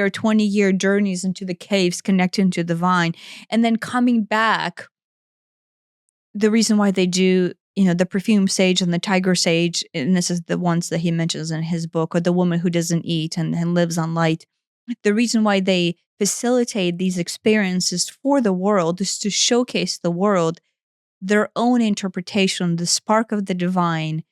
20-year journeys into the caves connecting to the divine, and then coming back. The reason why they do, the perfume sage and the tiger sage, and this is the ones that he mentions in his book, or the woman who doesn't eat and lives on light. The reason why they facilitate these experiences for the world is to showcase the world their own interpretation, the spark of the divine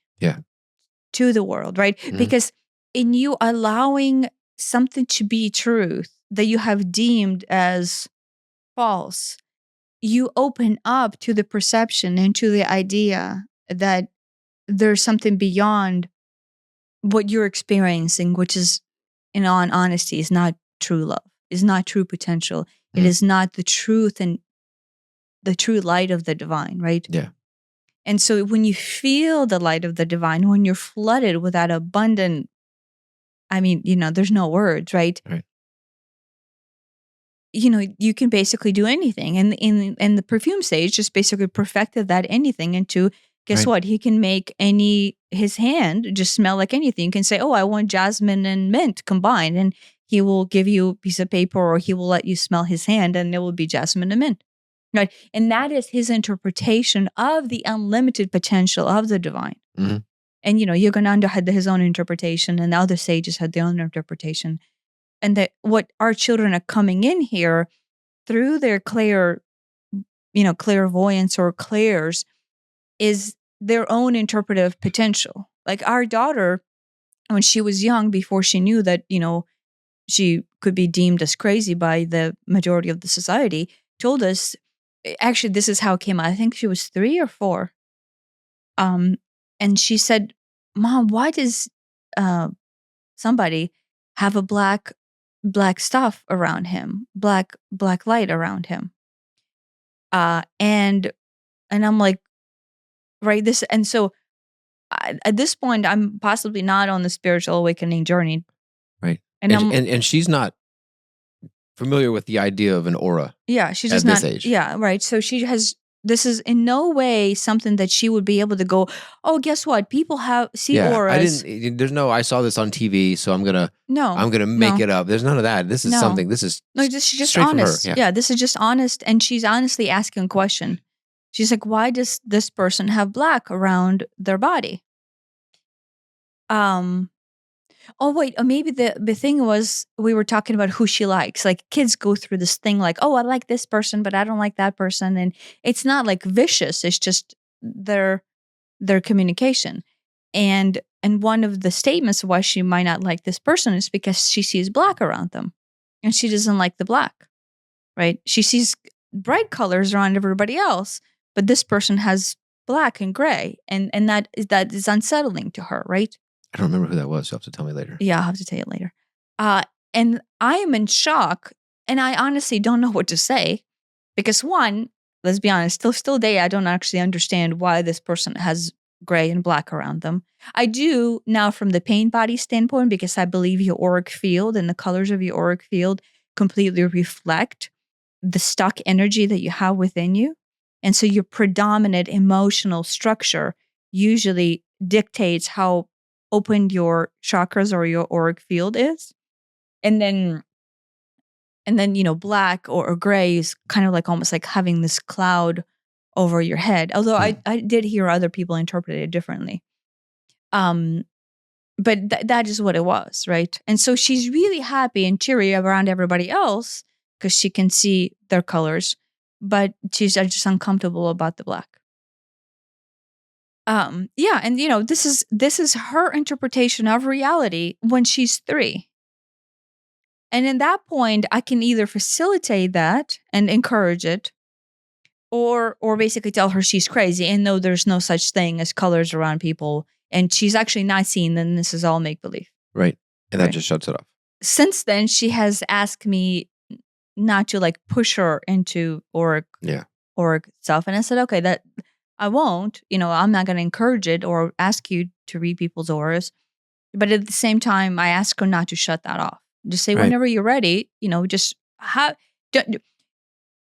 to the world, right?
Mhm.
Because in you allowing something to be truth that you have deemed as false, you open up to the perception and to the idea that there's something beyond what you're experiencing, which is, in all honesty, is not true love, is not true potential. It is not the truth and the true light of the divine, right?
Yeah.
And so when you feel the light of the divine, when you're flooded with that abundant, there's no words, right?
Right.
You can basically do anything. And the perfume sage just basically perfected that anything into, guess what? He can make his hand just smell like anything. You can say, oh, I want jasmine and mint combined. And he will give you a piece of paper, or he will let you smell his hand, and it will be jasmine and mint. Right. And that is his interpretation of the unlimited potential of the divine.
Mm-hmm.
And, Yogananda had his own interpretation, and the other sages had their own interpretation. And that what our children are coming in here through their clairvoyance or clairs is their own interpretive potential. Like our daughter, when she was young, before she knew that, she could be deemed as crazy by the majority of the society, told us, actually, this is how it came out. I think she was 3 or 4. And she said, Mom, why does somebody have a black stuff around him, black light around him? And I'm like, right, this, and so at this point, I'm possibly not on the spiritual awakening journey,
right?
And
she's not familiar with the idea of an aura.
Yeah, she's
at
just
this
not.
age.
Yeah, right. So this is in no way something that she would be able to go, oh, guess what? People see auras.
I saw this on TV, so I'm gonna make it up. There's none of that. This is something. This is
this is just
straight
honest.
from her. Yeah.
This is just honest, and she's honestly asking a question. She's like, why does this person have black around their body? Oh, wait, maybe the thing was, we were talking about who she likes. Like kids go through this thing like, oh, I like this person, but I don't like that person. And it's not like vicious. It's just their communication. And one of the statements why she might not like this person is because she sees black around them. and she doesn't like the black, right? She sees bright colors around everybody else, but this person has black and gray, and that is unsettling to her, right?
I don't remember who that was. You'll have to tell me later.
Yeah, I'll have to tell you later. And I am in shock, and I honestly don't know what to say, because one, let's be honest, still today, I don't actually understand why this person has gray and black around them. I do now from the pain body standpoint, because I believe your auric field and the colors of your auric field completely reflect the stuck energy that you have within you. And so your predominant emotional structure usually dictates how open your chakras or your auric field is. And then, black or gray is kind of like almost like having this cloud over your head. Although I did hear other people interpret it differently. But that is what it was, right? And so she's really happy and cheery around everybody else because she can see their colors, but she's just uncomfortable about the black. Yeah, and this is her interpretation of reality when she's 3. And in that point, I can either facilitate that and encourage it, or basically tell her she's crazy and no, there's no such thing as colors around people. And she's actually not seeing then this is all make-believe.
Right. And that just shuts it off.
Since then, she has asked me not to like push her into auric stuff. And I said, okay, that I won't, I'm not going to encourage it or ask you to read people's auras. But at the same time, I ask her not to shut that off. Just say, whenever you're ready, just have.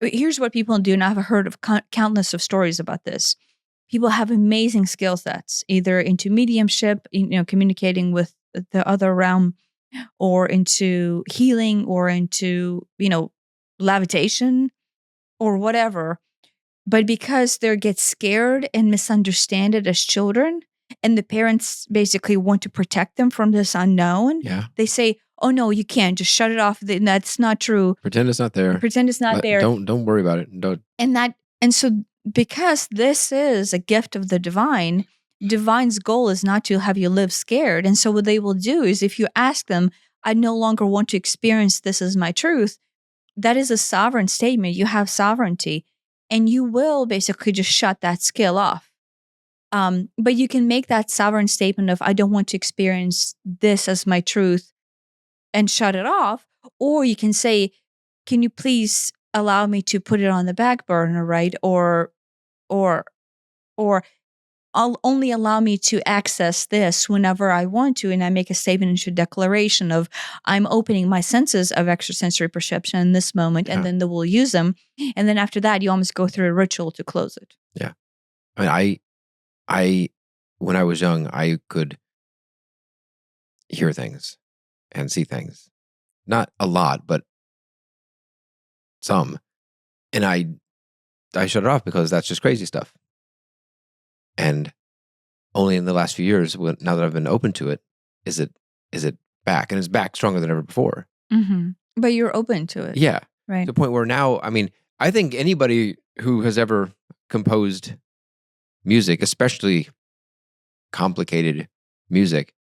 Here's what people do, and I've heard of countless of stories about this. People have amazing skill sets, either into mediumship, communicating with the other realm, or into healing, or into, levitation, or whatever. But because they get scared and misunderstand it as children, and the parents basically want to protect them from this unknown, they say, oh no, you can't. Just shut it off. That's not true.
Pretend it's not there.
Pretend it's not there.
Don't worry about it. Don't.
And so because this is a gift of the divine's goal is not to have you live scared. And so what they will do is if you ask them, I no longer want to experience this as my truth, that is a sovereign statement. You have sovereignty, and you will basically just shut that skill off. But you can make that sovereign statement of, I don't want to experience this as my truth, and shut it off. Or you can say, can you please allow me to put it on the back burner, right? Or I'll only allow me to access this whenever I want to. And I make a statement into declaration of, I'm opening my senses of extrasensory perception in this moment, and then they will use them. And then after that, you almost go through a ritual to close it.
Yeah. I mean, I when I was young, I could hear things and see things. Not a lot, but some. And I shut it off because that's just crazy stuff. And only in the last few years, now that I've been open to it, is it back, and it's back stronger than ever before.
Mm-hmm. But you're open to it.
Yeah.
Right.
To the point where now, I mean, I think anybody who has ever composed music, especially complicated music,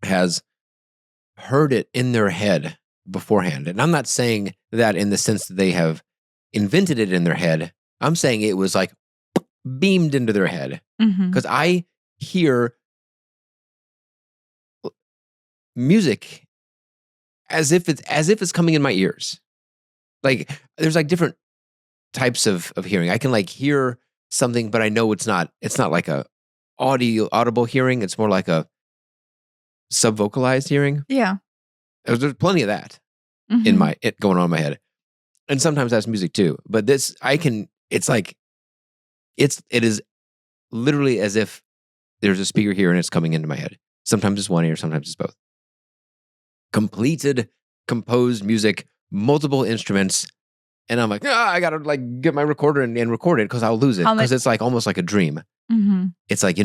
has heard it in their head beforehand. And I'm not saying that in the sense that they have invented it in their head. I'm saying it was like beamed into their head. Because I hear music as if it's coming in my ears. Like there's like different types of hearing. I can like hear something, but I know it's not like a audible hearing. It's more like a subvocalized hearing.
Yeah.
There's plenty of that in it going on in my head. And sometimes that's music too. But this, it's like, it is literally as if there's a speaker here and it's coming into my head. Sometimes it's one ear, sometimes it's both. Completed, composed music, multiple instruments. And I'm like, I got to like get my recorder and record it because I'll lose it. Because it's like almost like a dream. It's like,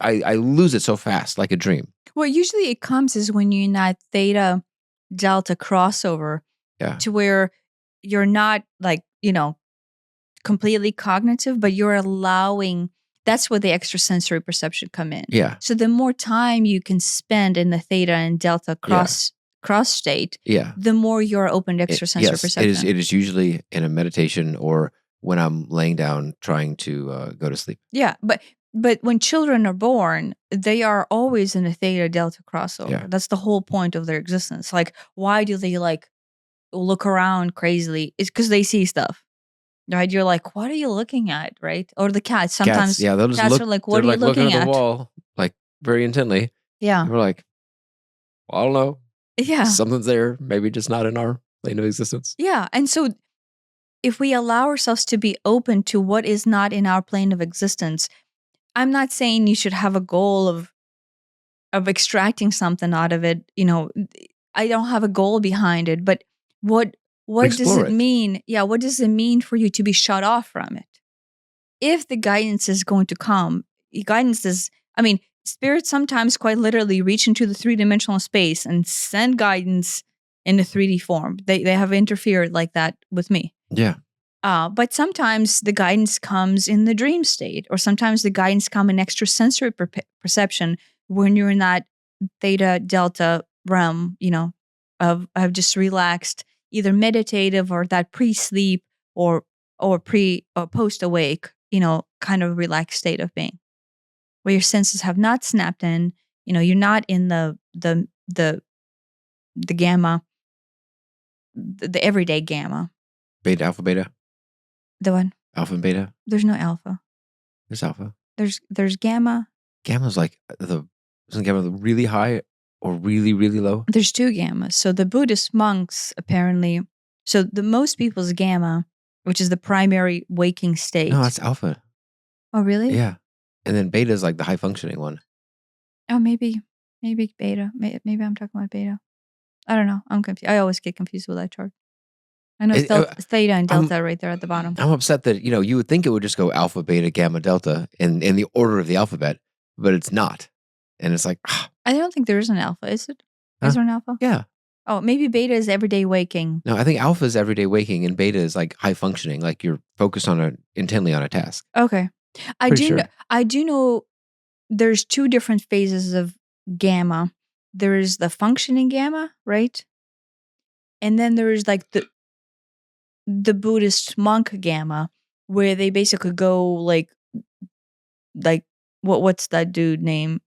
I lose it so fast, like a dream.
Well, usually it comes is when you're in that theta delta crossover to where you're not like, completely cognitive, but you're allowing, that's where the extrasensory perception come in.
Yeah.
So the more time you can spend in the theta and delta cross state,
Yeah.
the more you're open to extrasensory
Yes,
perception.
it is usually in a meditation or when I'm laying down trying to go to sleep.
Yeah, but when children are born, they are always in a theta delta crossover.
Yeah.
That's the whole point of their existence. Like, why do they like look around crazily? It's because they see stuff, right? You're like, what are you looking at, right? Or the cats. Sometimes
Cats, yeah, they'll just
cats
look.
are like,
They're
what are you
like looking
looking
at the
at?
wall, like very intently.
Yeah,
And we're like, well, I don't know.
yeah,
Something's there, maybe just not in our plane of existence.
yeah. And so, if we allow ourselves to be open to what is not in our plane of existence, I'm not saying you should have a goal of extracting something out of it. I don't have a goal behind it, but what does
Explore
it
it.
mean? Yeah, what does it mean for you to be shut off from it? If the guidance is going to come, guidance is, spirits sometimes quite literally reach into the 3-dimensional space and send guidance in the 3D form. They have interfered like that with me.
Yeah.
But sometimes the guidance comes in the dream state, or sometimes the guidance come in extrasensory perception when you're in that theta delta realm, of just relaxed, either meditative or that pre-sleep or pre or post awake, kind of relaxed state of being, where your senses have not snapped in. You're not in the gamma, the everyday gamma.
Beta, alpha, beta,
The one.
alpha and beta.
There's no alpha.
There's alpha.
There's gamma.
Gamma's like isn't gamma really high or really, really low?
There's 2 gammas. So the Buddhist monks apparently, so the most people's gamma, which is the primary waking state.
No, that's alpha.
Oh, really?
Yeah. And then beta is like the high functioning one.
Oh, maybe beta. Maybe I'm talking about beta. I don't know. I'm confused. I always get confused with that chart. I know theta and delta right there at the bottom.
I'm upset that, you would think it would just go alpha, beta, gamma, delta in the order of the alphabet, but it's not. And it's like,
I don't think there is an alpha, is it? Is there an alpha?
Yeah.
Oh, maybe beta is everyday waking.
No, I think alpha is everyday waking and beta is like high functioning, like you're focused intently on a task.
Okay.
Pretty sure.
I do know there's 2 different phases of gamma. There is the functioning gamma, right? And then there is like the Buddhist monk gamma, where they basically go like what's that dude name?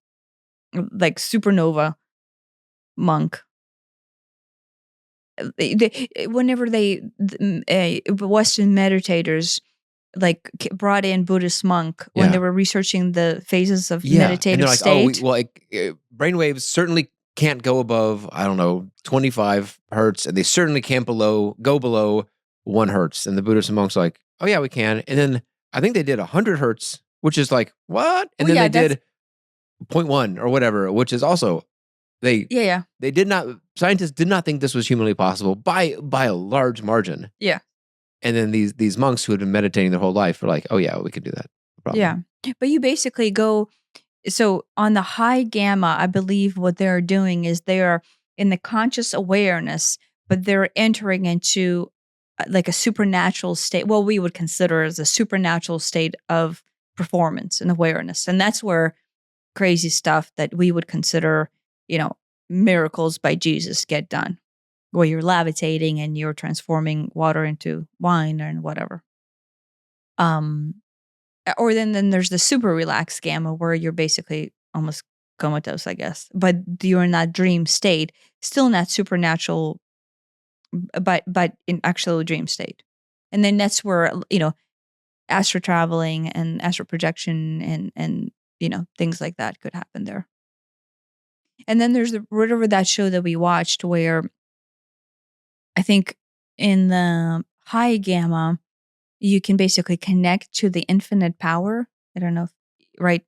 Like supernova monk. Whenever Western meditators brought in Buddhist monk when they were researching the phases of meditative
and they're like,
state.
Brainwaves certainly can't go above, I don't know, 25 hertz, and they certainly can't go below 1 hertz. And the Buddhist monks are like, oh yeah, we can. And then I think they did 100 hertz, which is like, what? And then they did 0.1 or whatever, which is also they did not, scientists did not think this was humanly possible by a large margin.
Yeah.
And then these monks who had been meditating their whole life were like, oh yeah, we could do that. No problem.
Yeah. But you basically go, so on the high gamma, I believe what they're doing is they are in the conscious awareness, but they're entering into like a supernatural state, what we would consider as a supernatural state of performance and awareness. And that's where crazy stuff that we would consider, miracles by Jesus get done, where you're levitating and you're transforming water into wine and whatever. Or then there's the super relaxed gamma, where you're basically almost comatose, I guess, but you're in that dream state, still in that supernatural, but in actual dream state. And then that's where, astral traveling and astral projection and things like that could happen there. And then there's whatever that show that we watched, where I think in the high gamma, you can basically connect to the infinite power. I don't know, right?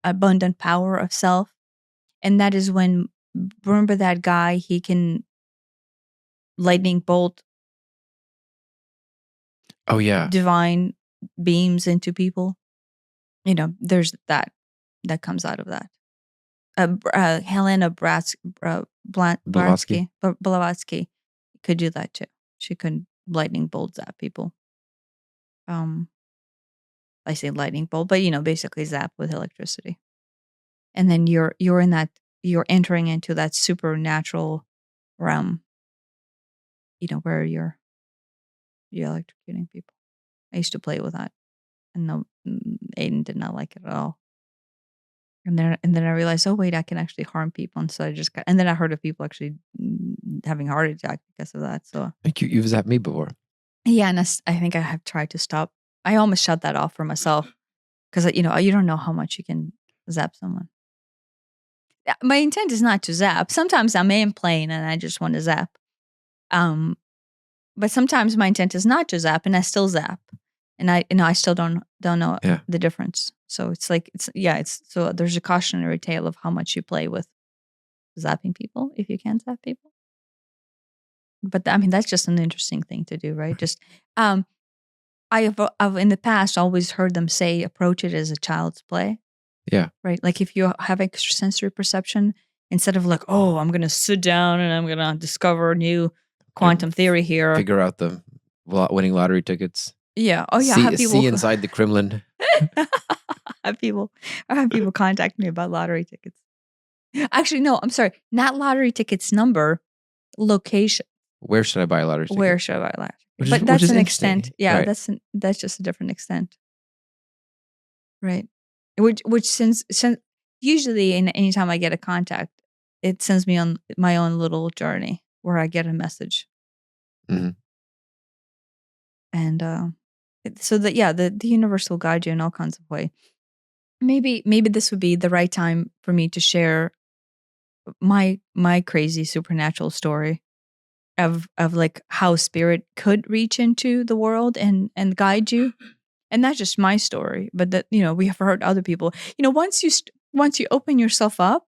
Abundant power of self. And that is when, remember that guy, he can lightning bolt.
Oh yeah.
Divine beams into people. There's that comes out of that. Helena Blavatsky could do that too. She could lightning bolt zap people. I say lightning bolt, but basically zap with electricity. And then you're in that, you're entering into that supernatural realm, where you're electrocuting people. I used to play with that, and no, Aiden did not like it at all. And then I realized, oh wait, I can actually harm people, and so and then I heard of people actually having a heart attack because of that. So
I think you've zapped me before.
yeah, and I think I have tried to stop. I almost shut that off for myself because you don't know how much you can zap someone. My intent is not to zap. Sometimes I'm in plane and I just want to zap. But sometimes my intent is not to zap and I still zap. And I still don't know the difference. So it's like so there's a cautionary tale of how much you play with zapping people if you can't zap people. But that's just an interesting thing to do, right? Just I've in the past always heard them say approach it as a child's play.
Yeah.
Right. Like if you have extrasensory perception, instead of like, oh, I'm going to sit down and I'm going to discover new quantum theory here.
Figure out the winning lottery tickets.
Yeah. Oh yeah.
See inside the Kremlin.
I have people contact me about lottery tickets. Actually, no, I'm sorry. Not lottery tickets number, location.
Where should I buy a lottery ticket?
Where should I buy a lottery ticket?
But
that's an extent. Yeah, right. That's just a different extent. Right. Which since usually anytime I get a contact, it sends me on my own little journey where I get a message.
Mm-hmm.
And so that the universe will guide you in all kinds of ways. Maybe this would be the right time for me to share my crazy supernatural story of like how spirit could reach into the world and guide you. And not just my story, but that, we have heard other people, once you open yourself up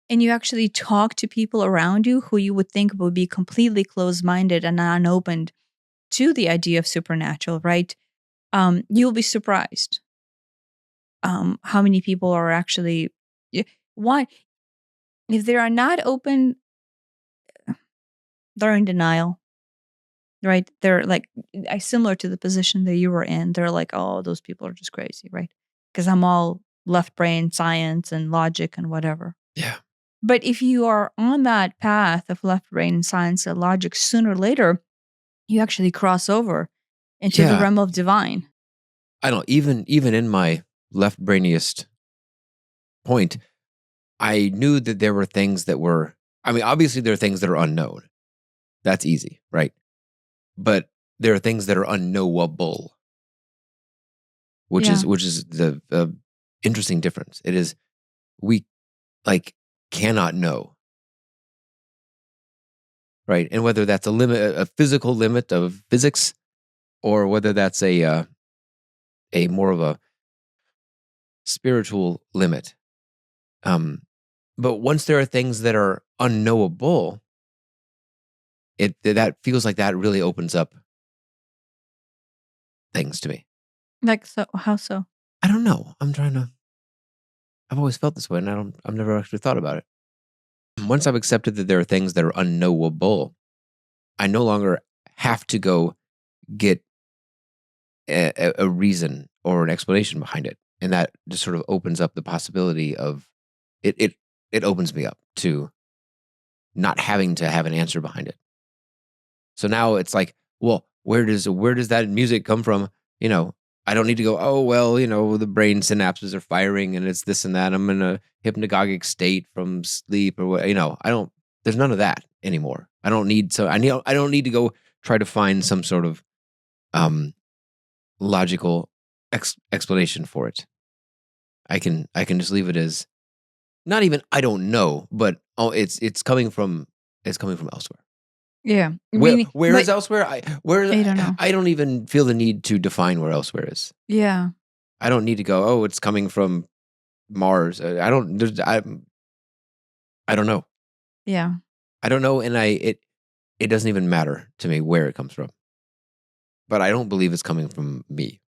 and you actually talk to people around you who you would think would be completely closed-minded and unopened to the idea of supernatural, right? You'll be surprised how many people are actually, why, if they are not open, they're in denial. Right. They're like, similar to the position that you were in. They're like, oh, those people are just crazy. Right. Because I'm all left brain science and logic and whatever.
Yeah.
But if you are on that path of left brain science and logic, sooner or later, you actually cross over into the realm of divine.
I don't even in my left brainiest point, I knew that there were things that were, obviously there are things that are unknown. That's easy. Right. But there are things that are unknowable, which is the interesting difference. It is we cannot know, right? And whether that's a limit, a physical limit of physics, or whether that's a more of a spiritual limit. But once there are things that are unknowable, that feels like that really opens up things to me.
Like, so how so?
I don't know. I've always felt this way, and I've never actually thought about it. Once I've accepted that there are things that are unknowable, I no longer have to go get a reason or an explanation behind it. And that just sort of opens up the possibility of it opens me up to not having to have an answer behind it. So now it's like, well, where does that music come from? I don't need to go, oh, well, the brain synapses are firing and it's this and that. I'm in a hypnagogic state from sleep or what, there's none of that anymore. I don't need to go try to find some sort of logical explanation for it. I can just leave it as not even, I don't know, but it's coming from elsewhere.
Yeah.
Where is elsewhere? I
don't know.
I don't even feel the need to define where elsewhere is.
Yeah.
I don't need to go, oh, it's coming from Mars. I don't know.
Yeah.
I don't know, and it doesn't even matter to me where it comes from. But I don't believe it's coming from me.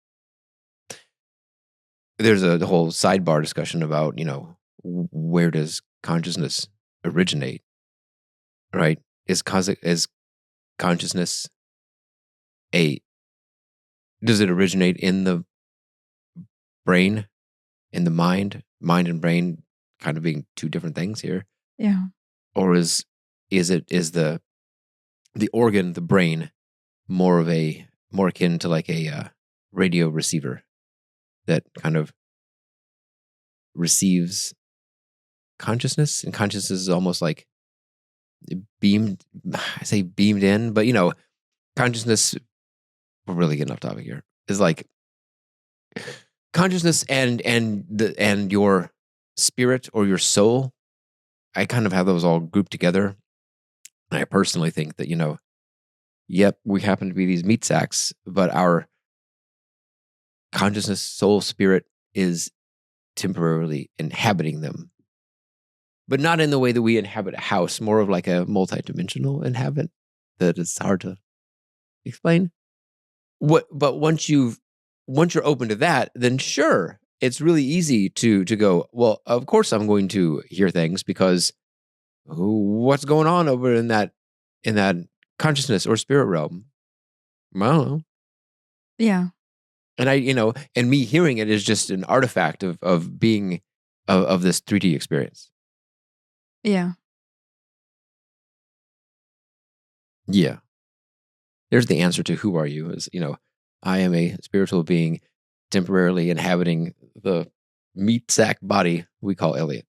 There's a whole sidebar discussion about, where does consciousness originate? Right? Is consciousness does it originate in the brain, in the mind and brain kind of being two different things here?
Yeah.
Or is is the organ, the brain, more akin to like a radio receiver that kind of receives consciousness, and consciousness is almost like beamed. I say beamed in, but consciousness. We're really getting off topic here. Is like consciousness and your spirit or your soul. I kind of have those all grouped together. And I personally think that yep, we happen to be these meat sacks, but our consciousness, soul, spirit is temporarily inhabiting them. But not in the way that we inhabit a house, more of like a multidimensional inhabit that is hard to explain. But once you're open to that, then sure, it's really easy to go, well, of course I'm going to hear things because what's going on over in that consciousness or spirit realm? I don't know.
Yeah.
And and me hearing it is just an artifact of being of this 3D experience.
Yeah.
Yeah. There's the answer to who are you is, I am a spiritual being temporarily inhabiting the meat sack body we call Elliot.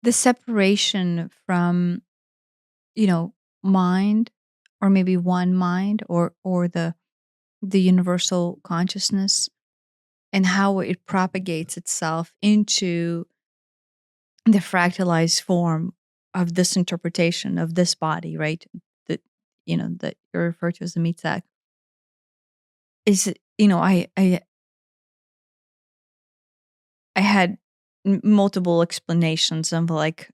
The separation from, mind, or maybe one mind, or the universal consciousness, and how it propagates itself into the fractalized form of this interpretation of this body, right? That that you refer to as the meat sack. Is I had multiple explanations of like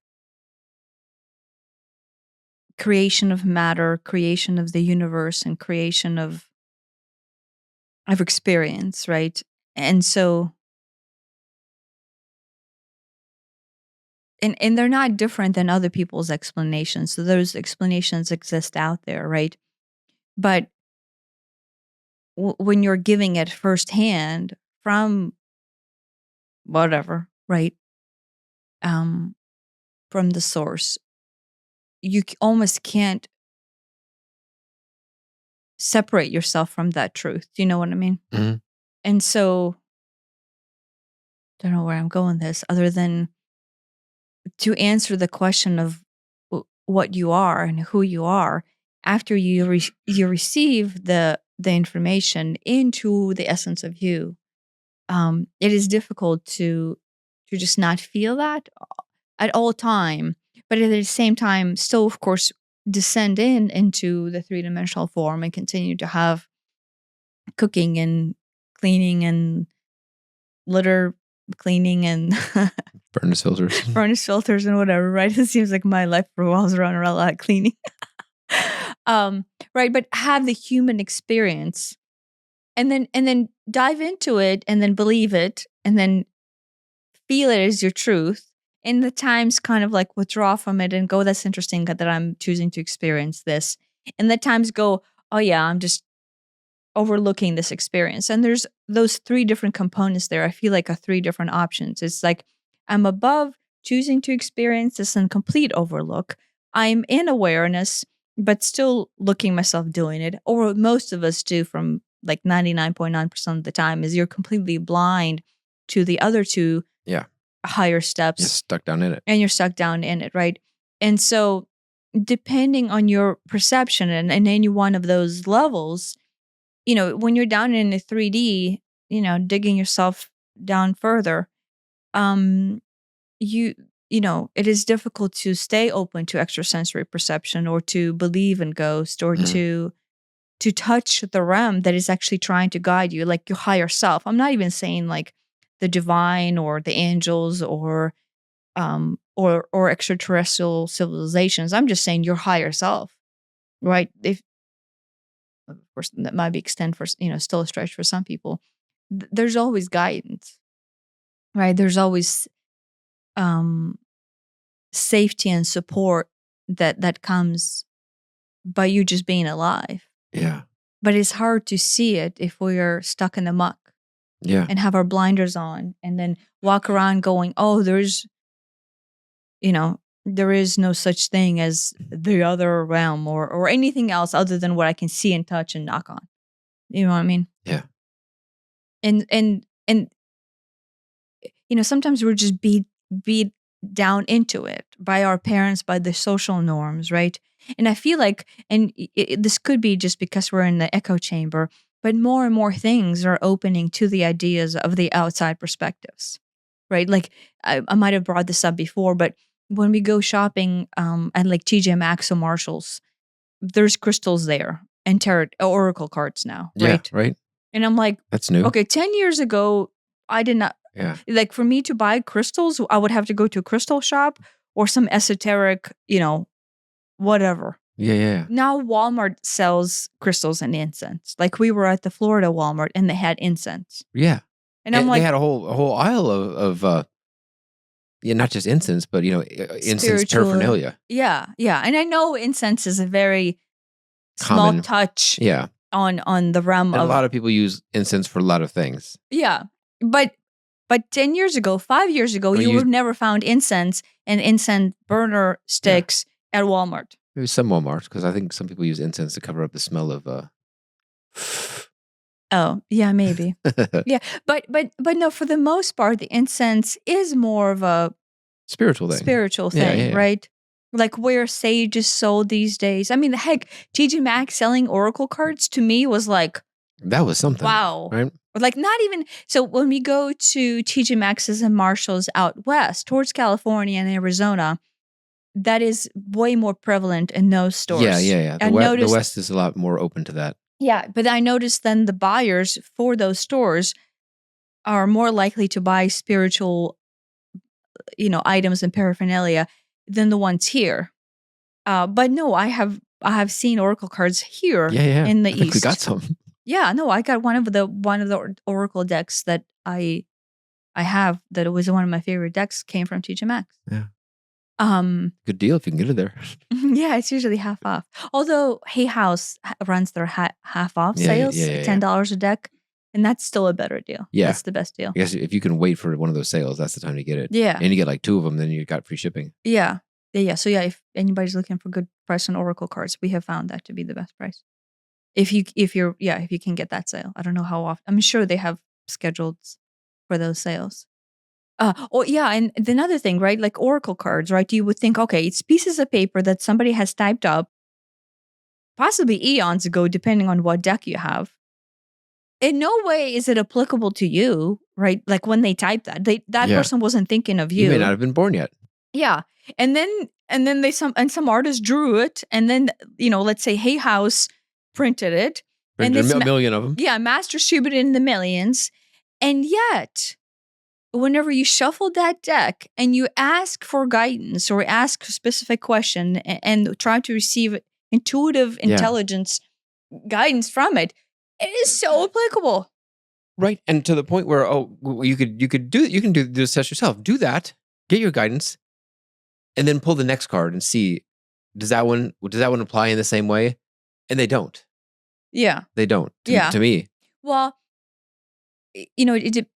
creation of matter, creation of the universe, and creation of experience, right? And so, and they're not different than other people's explanations. So those explanations exist out there, right? But when you're giving it firsthand from whatever, right? From the source, you almost can't separate yourself from that truth. Do you know what I mean?
Mm-hmm.
And so, don't know where I'm going with this, other than to answer the question of what you are and who you are after you you receive the information into the essence of you. It is difficult to just not feel that at all time, but at the same time, still, of course, descend into the three-dimensional form and continue to have cooking and cleaning and litter cleaning and
Furnace filters
and whatever, right? It seems like my life revolves around a lot of cleaning. Right, but have the human experience and then dive into it and then believe it and then feel it as your truth. And the times kind of like withdraw from it and go, that's interesting that I'm choosing to experience this. And the times go, oh yeah, I'm just overlooking this experience. And there's those three different components there. I feel like are three different options. It's like I'm above choosing to experience this in complete overlook. I'm in awareness, but still looking myself doing it. Or most of us do from like 99.9% of the time is you're completely blind to the other two higher steps.
You're stuck down in it.
And you're stuck down in it, right? And so depending on your perception and any one of those levels, when you're down in a 3D, digging yourself down further, it is difficult to stay open to extrasensory perception or to believe in ghosts or to touch the realm that is actually trying to guide you, like your higher self. I'm not even saying like the divine or the angels or extraterrestrial civilizations. I'm just saying your higher self, right? If of course that might be extend for still a stretch for some people. There's always guidance, right? There's always safety and support that comes by you just being alive.
Yeah.
But it's hard to see it if we are stuck in the muck.
Yeah.
And have our blinders on and then walk around going, oh, there's there is no such thing as the other realm or anything else other than what I can see and touch and knock on. You know what I mean?
Yeah.
And sometimes we're just beat down into it by our parents, by the social norms, right? And I feel like, and this could be just because we're in the echo chamber, but more and more things are opening to the ideas of the outside perspectives, right? Like I might have brought this up before, but when we go shopping at like TJ Maxx or Marshalls, there's crystals there and tarot oracle cards now,
Yeah.
right?
Right.
And I'm like,
That's new.
okay, 10 years ago, I did not,
Yeah.
like for me to buy crystals, I would have to go to a crystal shop or some esoteric, whatever.
Yeah.
Now Walmart sells crystals and incense. Like we were at the Florida Walmart and they had incense.
Yeah.
And I'm
they
like,
had a whole aisle of not just incense, but incense
spiritual
paraphernalia.
Yeah. And I know incense is a very small
Common.
touch
Yeah.
on the realm
And
of
a lot of people use incense for a lot of things.
Yeah. But 10 years ago, 5 years ago,
Well,
you would have never found incense and incense burner sticks at Walmart.
Maybe some Walmarts, because I think some people use incense to cover up the smell of
Oh, yeah, maybe. Yeah. But no, for the most part, the incense is more of a
spiritual thing. Yeah.
right? Like where sage is sold these days. I mean, heck, TJ Maxx selling oracle cards to me was like,
that was something.
wow.
Right?
Like not even so when we go to TJ Maxx's and Marshalls out west towards California and Arizona, that is way more prevalent in those stores.
Yeah. The West is a lot more open to that.
Yeah, but I noticed then the buyers for those stores are more likely to buy spiritual, items and paraphernalia than the ones here. But no, I have seen oracle cards here in the
I think
East.
we got some.
Yeah, no, I got one of the oracle decks that I have that it was one of my favorite decks came from TJ Maxx.
Yeah. Good deal if you can get it there.
Yeah, it's usually half off. Although Hay House runs their half off sales, $10 a deck, and that's still a better deal.
Yeah,
that's the best deal.
I guess if you can wait for one of those sales, that's the time to get it.
Yeah,
and you get like 2 of them, then you got free shipping.
Yeah. So yeah, if anybody's looking for good price on oracle cards, we have found that to be the best price. If you can get that sale, I don't know how often. I'm sure they have scheduled for those sales. And another thing, right? Like oracle cards, right? You would think, okay, it's pieces of paper that somebody has typed up, possibly eons ago, depending on what deck you have. In no way is it applicable to you, right? Like when they typed that, that person wasn't thinking of you.
You may not have been born yet.
Yeah, and then some artist drew it, and then let's say Hay House printed it,
and there's a million of them.
Yeah, mass distributed in the millions, and yet, whenever you shuffle that deck and you ask for guidance or ask a specific question and try to receive intuitive intelligence guidance from it, it is so applicable.
Right, and to the point where you can do this test yourself. Do that, get your guidance, and then pull the next card and see does that one apply in the same way? And they don't.
Yeah,
they don't. To me.
Well,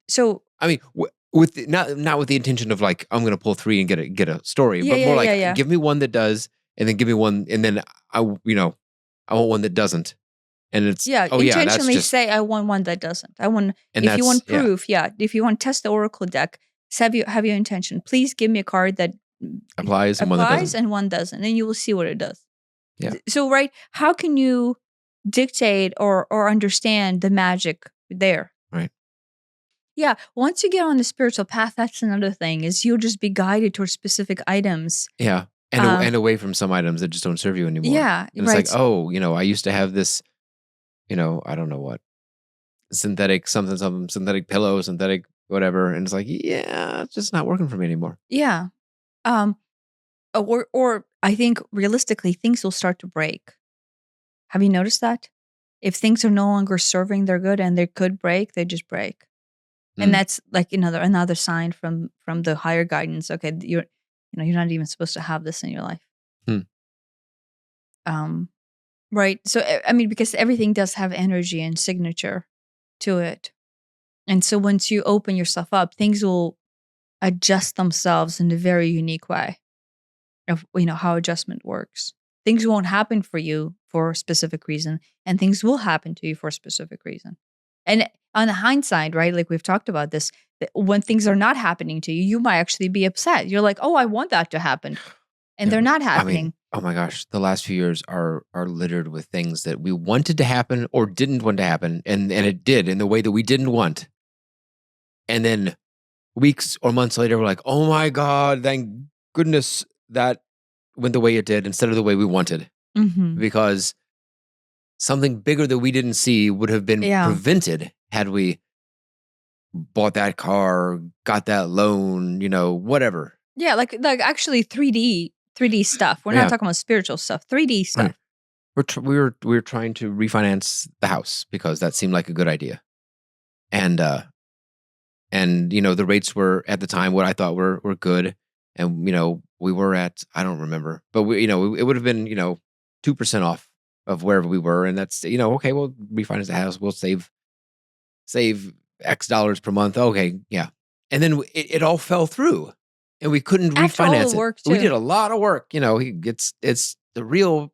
so
I mean, with not with the intention of like I'm going to pull 3 and get a story, but more like give me one that does, and then give me one, and then I want one that doesn't, and it's
intentionally say I want one that doesn't. I want if you want proof, if you want to test the oracle deck, have your intention. Please give me a card that
applies and one that doesn't,
and one doesn't, and you will see what it does.
Yeah.
So right, how can you dictate or understand the magic there?
Right.
Yeah, once you get on the spiritual path, that's another thing, is you'll just be guided towards specific items.
Yeah, and away from some items that just don't serve you anymore.
Yeah,
and it's like, I used to have this, I don't know what, synthetic something, synthetic pillow, synthetic whatever, and it's like, it's just not working for me anymore.
Yeah, or I think realistically, things will start to break. Have you noticed that? If things are no longer serving their good and they could break, they just break. And that's like another sign from the higher guidance. Okay, you're not even supposed to have this in your life. Right. So I mean, because everything does have energy and signature to it, and so once you open yourself up, things will adjust themselves in a very unique way. of how adjustment works. Things won't happen for you for a specific reason, and things will happen to you for a specific reason. And on the hindsight, right, like we've talked about this, when things are not happening to you, you might actually be upset. You're like, oh, I want that to happen, and they're not happening.
Oh my gosh, the last few years are littered with things that we wanted to happen or didn't want to happen, and it did in the way that we didn't want. And then weeks or months later, we're like, oh my God, thank goodness that went the way it did instead of the way we wanted.
Mm-hmm.
Because something bigger that we didn't see would have been prevented had we bought that car, got that loan, whatever.
Yeah, like actually 3D stuff. We're not talking about spiritual stuff. 3D stuff.
Right. We were trying to refinance the house because that seemed like a good idea, and the rates were at the time what I thought were good, and we were at, I don't remember, but it would have been 2% off of wherever we were, and that's okay, we'll refinance the house, we'll save X dollars per month. Okay, yeah, and then it all fell through, and we couldn't refinance it. We did a lot of work. It's the real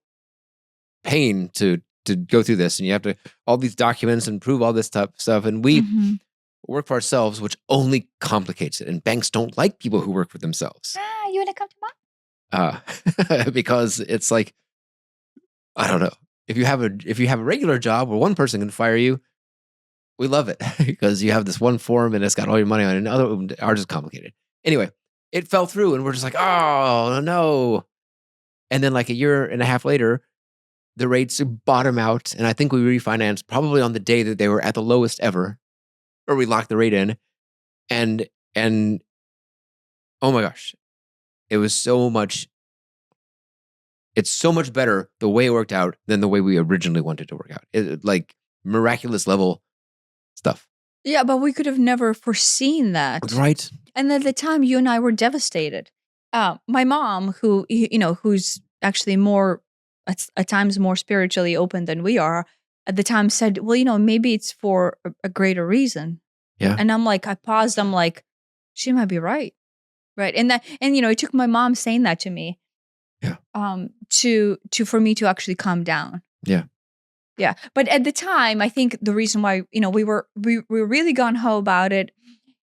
pain to go through this, and you have to all these documents and prove all this stuff, and we work for ourselves, which only complicates it. And banks don't like people who work for themselves.
You want to come to
mine? Because it's like, I don't know. If you have a regular job where one person can fire you, we love it because you have this one form and it's got all your money on it. And ours are just complicated. Anyway, it fell through, and we're just like, oh no. And then like a year and a half later, the rates bottom out, and I think we refinanced probably on the day that they were at the lowest ever, or we locked the rate in, and oh my gosh, it's so much better the way it worked out than the way we originally wanted to work out. Like miraculous level stuff.
Yeah, but we could have never foreseen that.
Right.
And at the time, you and I were devastated. My mom, who's actually more, at times more spiritually open than we are, at the time said, well, maybe it's for a greater reason.
Yeah.
And I'm like, I paused. I'm like, she might be right. Right. And it took my mom saying that to me.
Yeah.
For me to actually calm down.
Yeah.
Yeah. But at the time, I think the reason why, we were really gung-ho about it.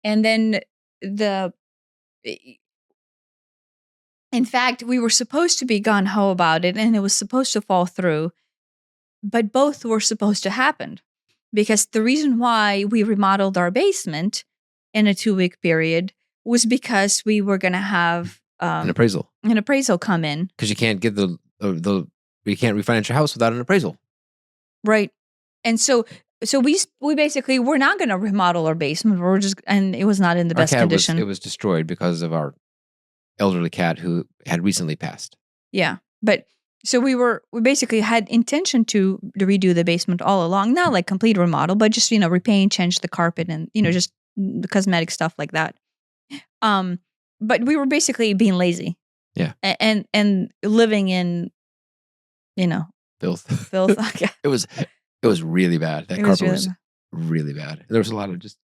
And then in fact, we were supposed to be gung-ho about it, and it was supposed to fall through, but both were supposed to happen, because the reason why we remodeled our basement in a 2-week period was because we were going to have
an appraisal
come in,
because you can't get you can't refinance your house without an appraisal,
right? And so we basically, we're not going to remodel our basement. And it was not in the best condition.
It was destroyed because of our elderly cat who had recently passed.
Yeah. But so we basically had intention to redo the basement all along, not like complete remodel, but just, repaint, change the carpet and, just the cosmetic stuff like that. But we were basically being lazy.
Yeah.
And living in,
filth.
Okay.
It was really bad. That carpet was really bad. There was a lot of just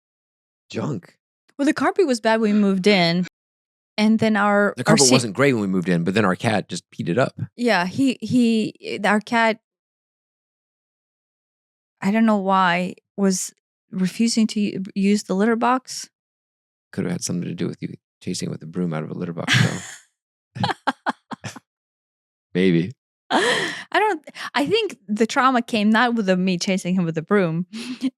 junk.
Well, the carpet was bad when we moved in. And then
the carpet wasn't great when we moved in, but then our cat just peed it up.
Yeah, our cat, I don't know why, was refusing to use the litter box.
Could have had something to do with you chasing it with a broom out of a litter box, though. Maybe.
I think the trauma came not with me chasing him with a broom.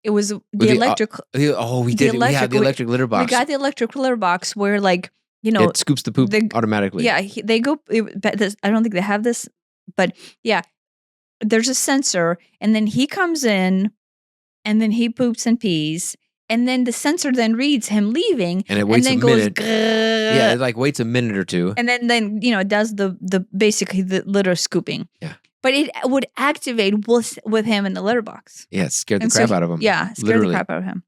It was the electric.
We did. We had the electric litter box.
We got the electric litter box where, like,
it scoops the poop automatically.
Yeah, they go. I don't think they have this, but yeah, there's a sensor, and then he comes in, and then he poops and pees, and then the sensor then reads him leaving,
and it waits
and then
a minute.
Goes,
yeah, it like waits a minute or two,
and then it does the basically the litter scooping.
Yeah,
but it would activate with him in the litter box.
Yeah, it scared the crap out of him.
Yeah, scared the crap out of him.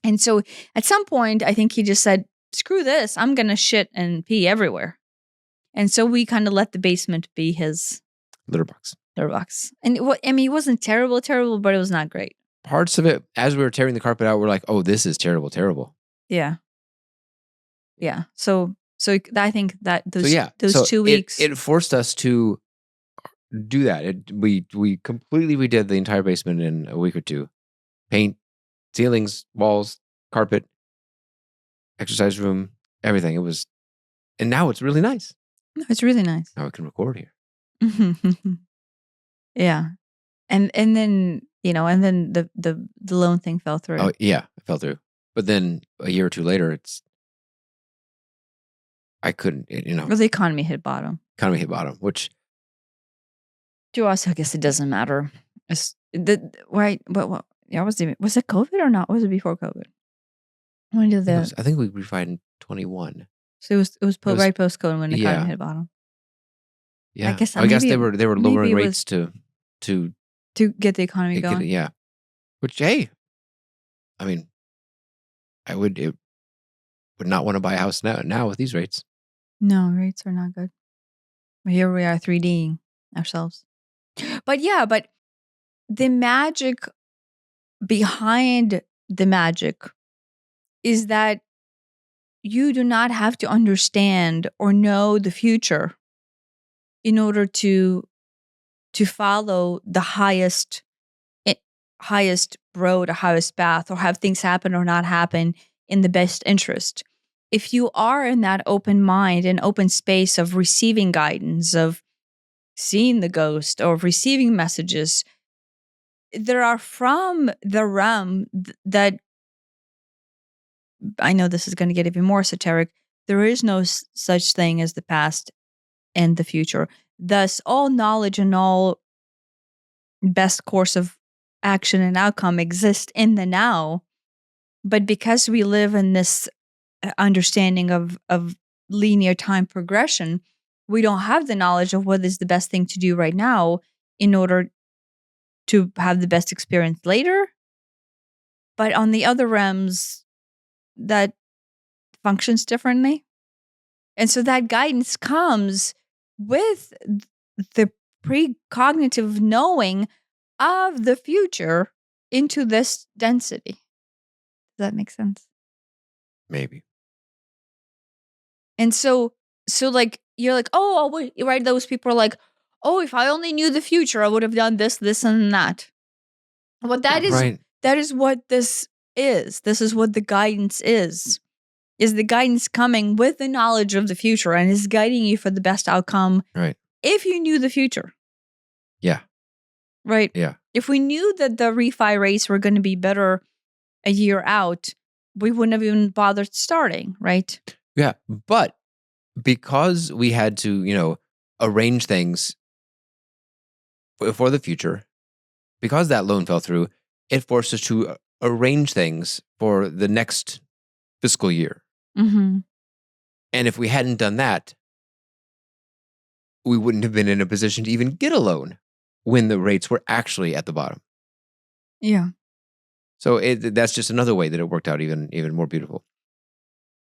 And so at some point, I think he just said, screw this, I'm going to shit and pee everywhere. And so we kind of let the basement be his
litter box.
And it wasn't terrible, but it was not great.
Parts of it, as we were tearing the carpet out, we're like, oh, this is terrible.
Yeah. Yeah. So So I think that
So yeah,
those
so
2 weeks.
it forced us to do that. We completely redid the entire basement in a week or two. Paint, ceilings, walls, carpet, exercise room, everything. It was, and now it's really nice.
No, it's really nice.
Now we can record here.
Yeah. And then, and then the loan thing fell through.
Oh yeah, it fell through. But then a year or two later, I couldn't,
Well, the economy hit bottom.
which
To us, I guess it doesn't matter. Right? What? Yeah, was it COVID or not? Was it before COVID? When did
I think we refined in 21.
So it was right post COVID when the economy
Yeah.
hit bottom.
Yeah,
I guess
they were lowering rates to
get the economy going.
yeah. Which, hey, I mean, I would not want to buy a house now with these rates.
No, rates are not good. But here we are 3Ding ourselves. But yeah, but the magic behind the magic is that you do not have to understand or know the future in order to follow the highest road, or highest path, or have things happen or not happen in the best interest. If you are in that open mind and open space of receiving guidance, of seeing the ghost, or receiving messages, there are from the realm that, I know this is going to get even more esoteric, there is no such thing as the past and the future. Thus, all knowledge and all best course of action and outcome exist in the now. But because we live in this understanding of linear time progression, we don't have the knowledge of what is the best thing to do right now in order to have the best experience later. But on the other realms, that functions differently. And so that guidance comes with the precognitive knowing of the future into this density. Does that make sense?
Maybe.
And so like, you're like, oh, wait, right? Those people are like, oh, if I only knew the future, I would have done this, and that. Well, that is what this is. This is what the guidance is. Is the guidance coming with the knowledge of the future and is guiding you for the best outcome.
Right.
If you knew the future.
Yeah.
Right?
Yeah.
If we knew that the refi rates were going to be better a year out, we wouldn't have even bothered starting, right?
Yeah. But because we had to, arrange things for the future, because that loan fell through, it forced us to arrange things for the next fiscal year.
Mm-hmm.
And if we hadn't done that, we wouldn't have been in a position to even get a loan when the rates were actually at the bottom.
Yeah.
So that's just another way that it worked out even more beautiful.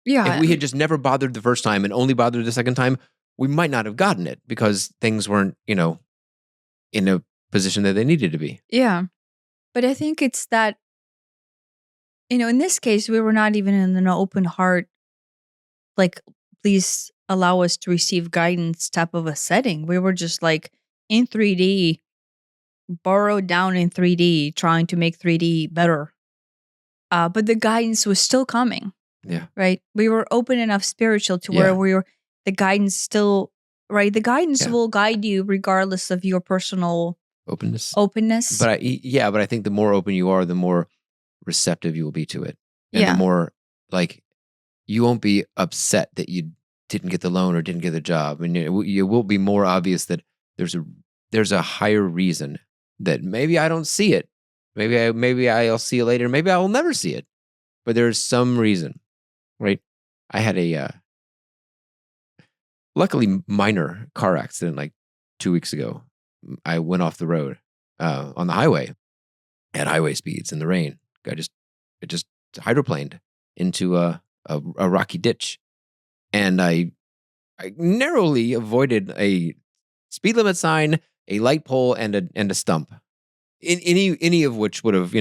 Yeah.
If we had just never bothered the first time and only bothered the second time, we might not have gotten it because things weren't, in a position that they needed to be.
Yeah. But I think it's that, in this case, we were not even in an open heart, like, please allow us to receive guidance type of a setting. We were just like in 3D, borrowed down in 3D, trying to make 3D better. But the guidance was still coming.
Yeah.
Right? We were open enough spiritual to where the guidance still, right? The guidance will guide you regardless of your personal openness.
But I think the more open you are, the more receptive you will be to it. And the more, like, you won't be upset that you didn't get the loan or didn't get the job. And it will be more obvious that there's a higher reason that maybe I don't see it. Maybe I'll see it later. Maybe I will never see it. But there's some reason, right? I had a luckily minor car accident like 2 weeks ago. I went off the road on the highway at highway speeds in the rain. It just hydroplaned into a rocky ditch, and I narrowly avoided a speed limit sign, a light pole, and a stump. In any of which would have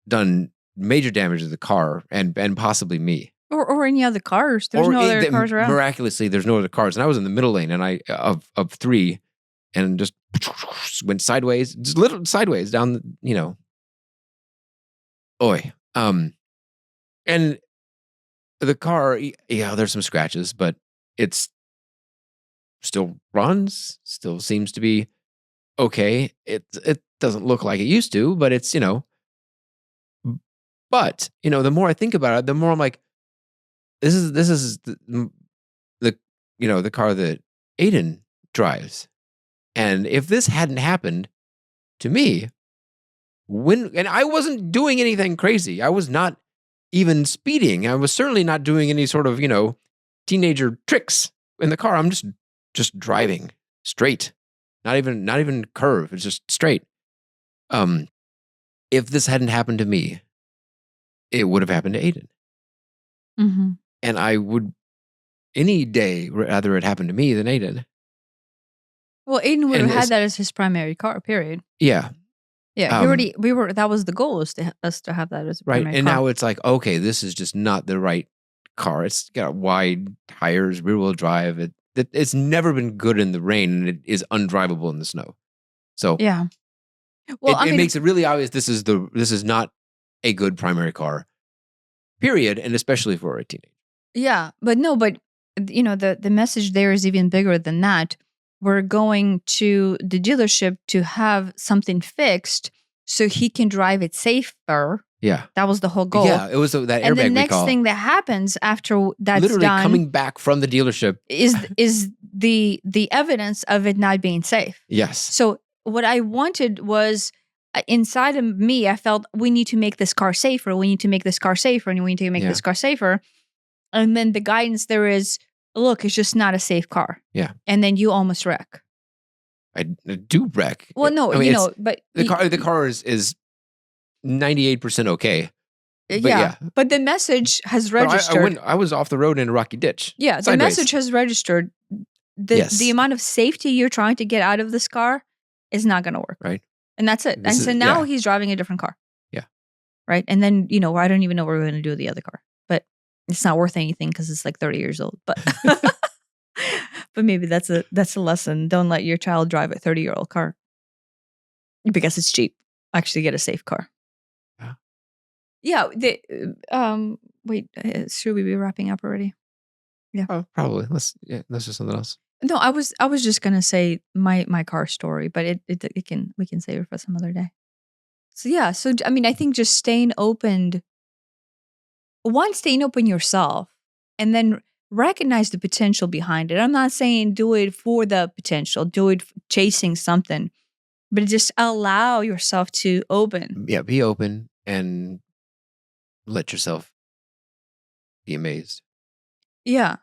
done major damage to the car and possibly me.
Or any other cars. There's no other cars around.
Miraculously, there's no other cars, and I was in the middle lane, and I of three, and just went sideways, just little sideways down. Oi, and the car, yeah, there's some scratches, but it's still runs, still seems to be okay. It doesn't look like it used to, but it's But the more I think about it, the more I'm like, this is the the car that Aiden drives, and if this hadn't happened to me, and I wasn't doing anything crazy, I was not even speeding, I was certainly not doing any sort of teenager tricks in the car. I'm just driving straight, not even curve. It's just straight. If this hadn't happened to me, it would have happened to Aiden.
Mm-hmm.
And I would any day rather it happened to me than Aiden.
Well, Aiden would have had that as his primary car, period.
Yeah.
Yeah. That was the goal, is us to have that as a primary car.
Right. And now it's like, okay, this is just not the right car. It's got wide tires, rear wheel drive. It's never been good in the rain, and it is undrivable in the snow. So
yeah. Well,
it makes it really obvious this is not a good primary car, period, and especially for a teenager.
Yeah, but the message there is even bigger than that. We're going to the dealership to have something fixed so he can drive it safer.
Yeah.
That was the whole goal.
Yeah, it was that airbag recall.
And the next thing that happens after that's
literally
done,
coming back from the dealership,
is the evidence of it not being safe.
Yes.
So what I wanted was, inside of me, I felt we need to make this car safer. We need to make this car safer, and we need to make this car safer. And then the guidance there is, look, it's just not a safe car.
Yeah.
And then you almost wreck.
I do wreck.
Well, no, but
the car is 98% okay.
But the message has registered.
I was off the road in a rocky ditch.
Yeah, the message has registered. The amount of safety you're trying to get out of this car is not going to work.
Right.
And that's it. So now he's driving a different car.
Yeah.
Right. And then, I don't even know what we're going to do with the other car. But it's not worth anything because it's like 30 years old. But but maybe that's a lesson. Don't let your child drive a 30-year-old car because it's cheap. Actually get a safe car. Yeah. Wait, should we be wrapping up already? Yeah.
Oh, probably. Let's do something else.
No, I was just gonna say my car story, but we can save it for some other day. So yeah, I think just staying open yourself, and then recognize the potential behind it. I'm not saying do it for the potential, do it chasing something, but just allow yourself to open.
Yeah, be open and let yourself be amazed.
Yeah,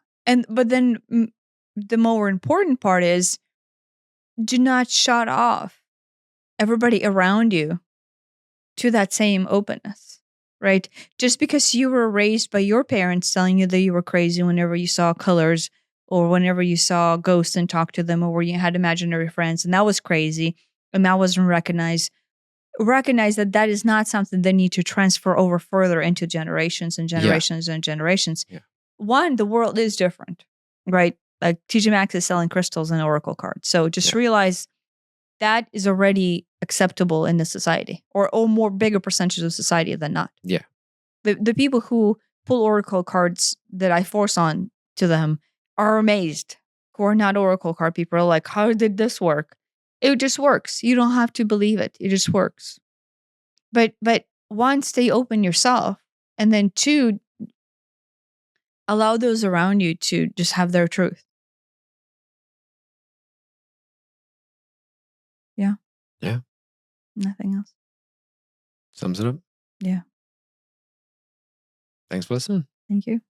but then the more important part is, do not shut off everybody around you to that same openness, right? Just because you were raised by your parents telling you that you were crazy whenever you saw colors, or whenever you saw ghosts and talked to them, or when you had imaginary friends, and that was crazy, and that wasn't recognized. Recognize that is not something they need to transfer over further into generations and generations and generations.
Yeah.
One, the world is different, right? Like TJ Maxx is selling crystals and oracle cards. So just realize that is already acceptable in this society, or more bigger percentage of society than not.
Yeah.
The people who pull oracle cards that I force on to them are amazed. Who are not oracle card people are like, how did this work? It just works. You don't have to believe it. It just works. But one, stay open yourself. And then two, allow those around you to just have their truth. Yeah.
Yeah.
Nothing else.
Sums it up.
Yeah.
Thanks for listening.
Thank you.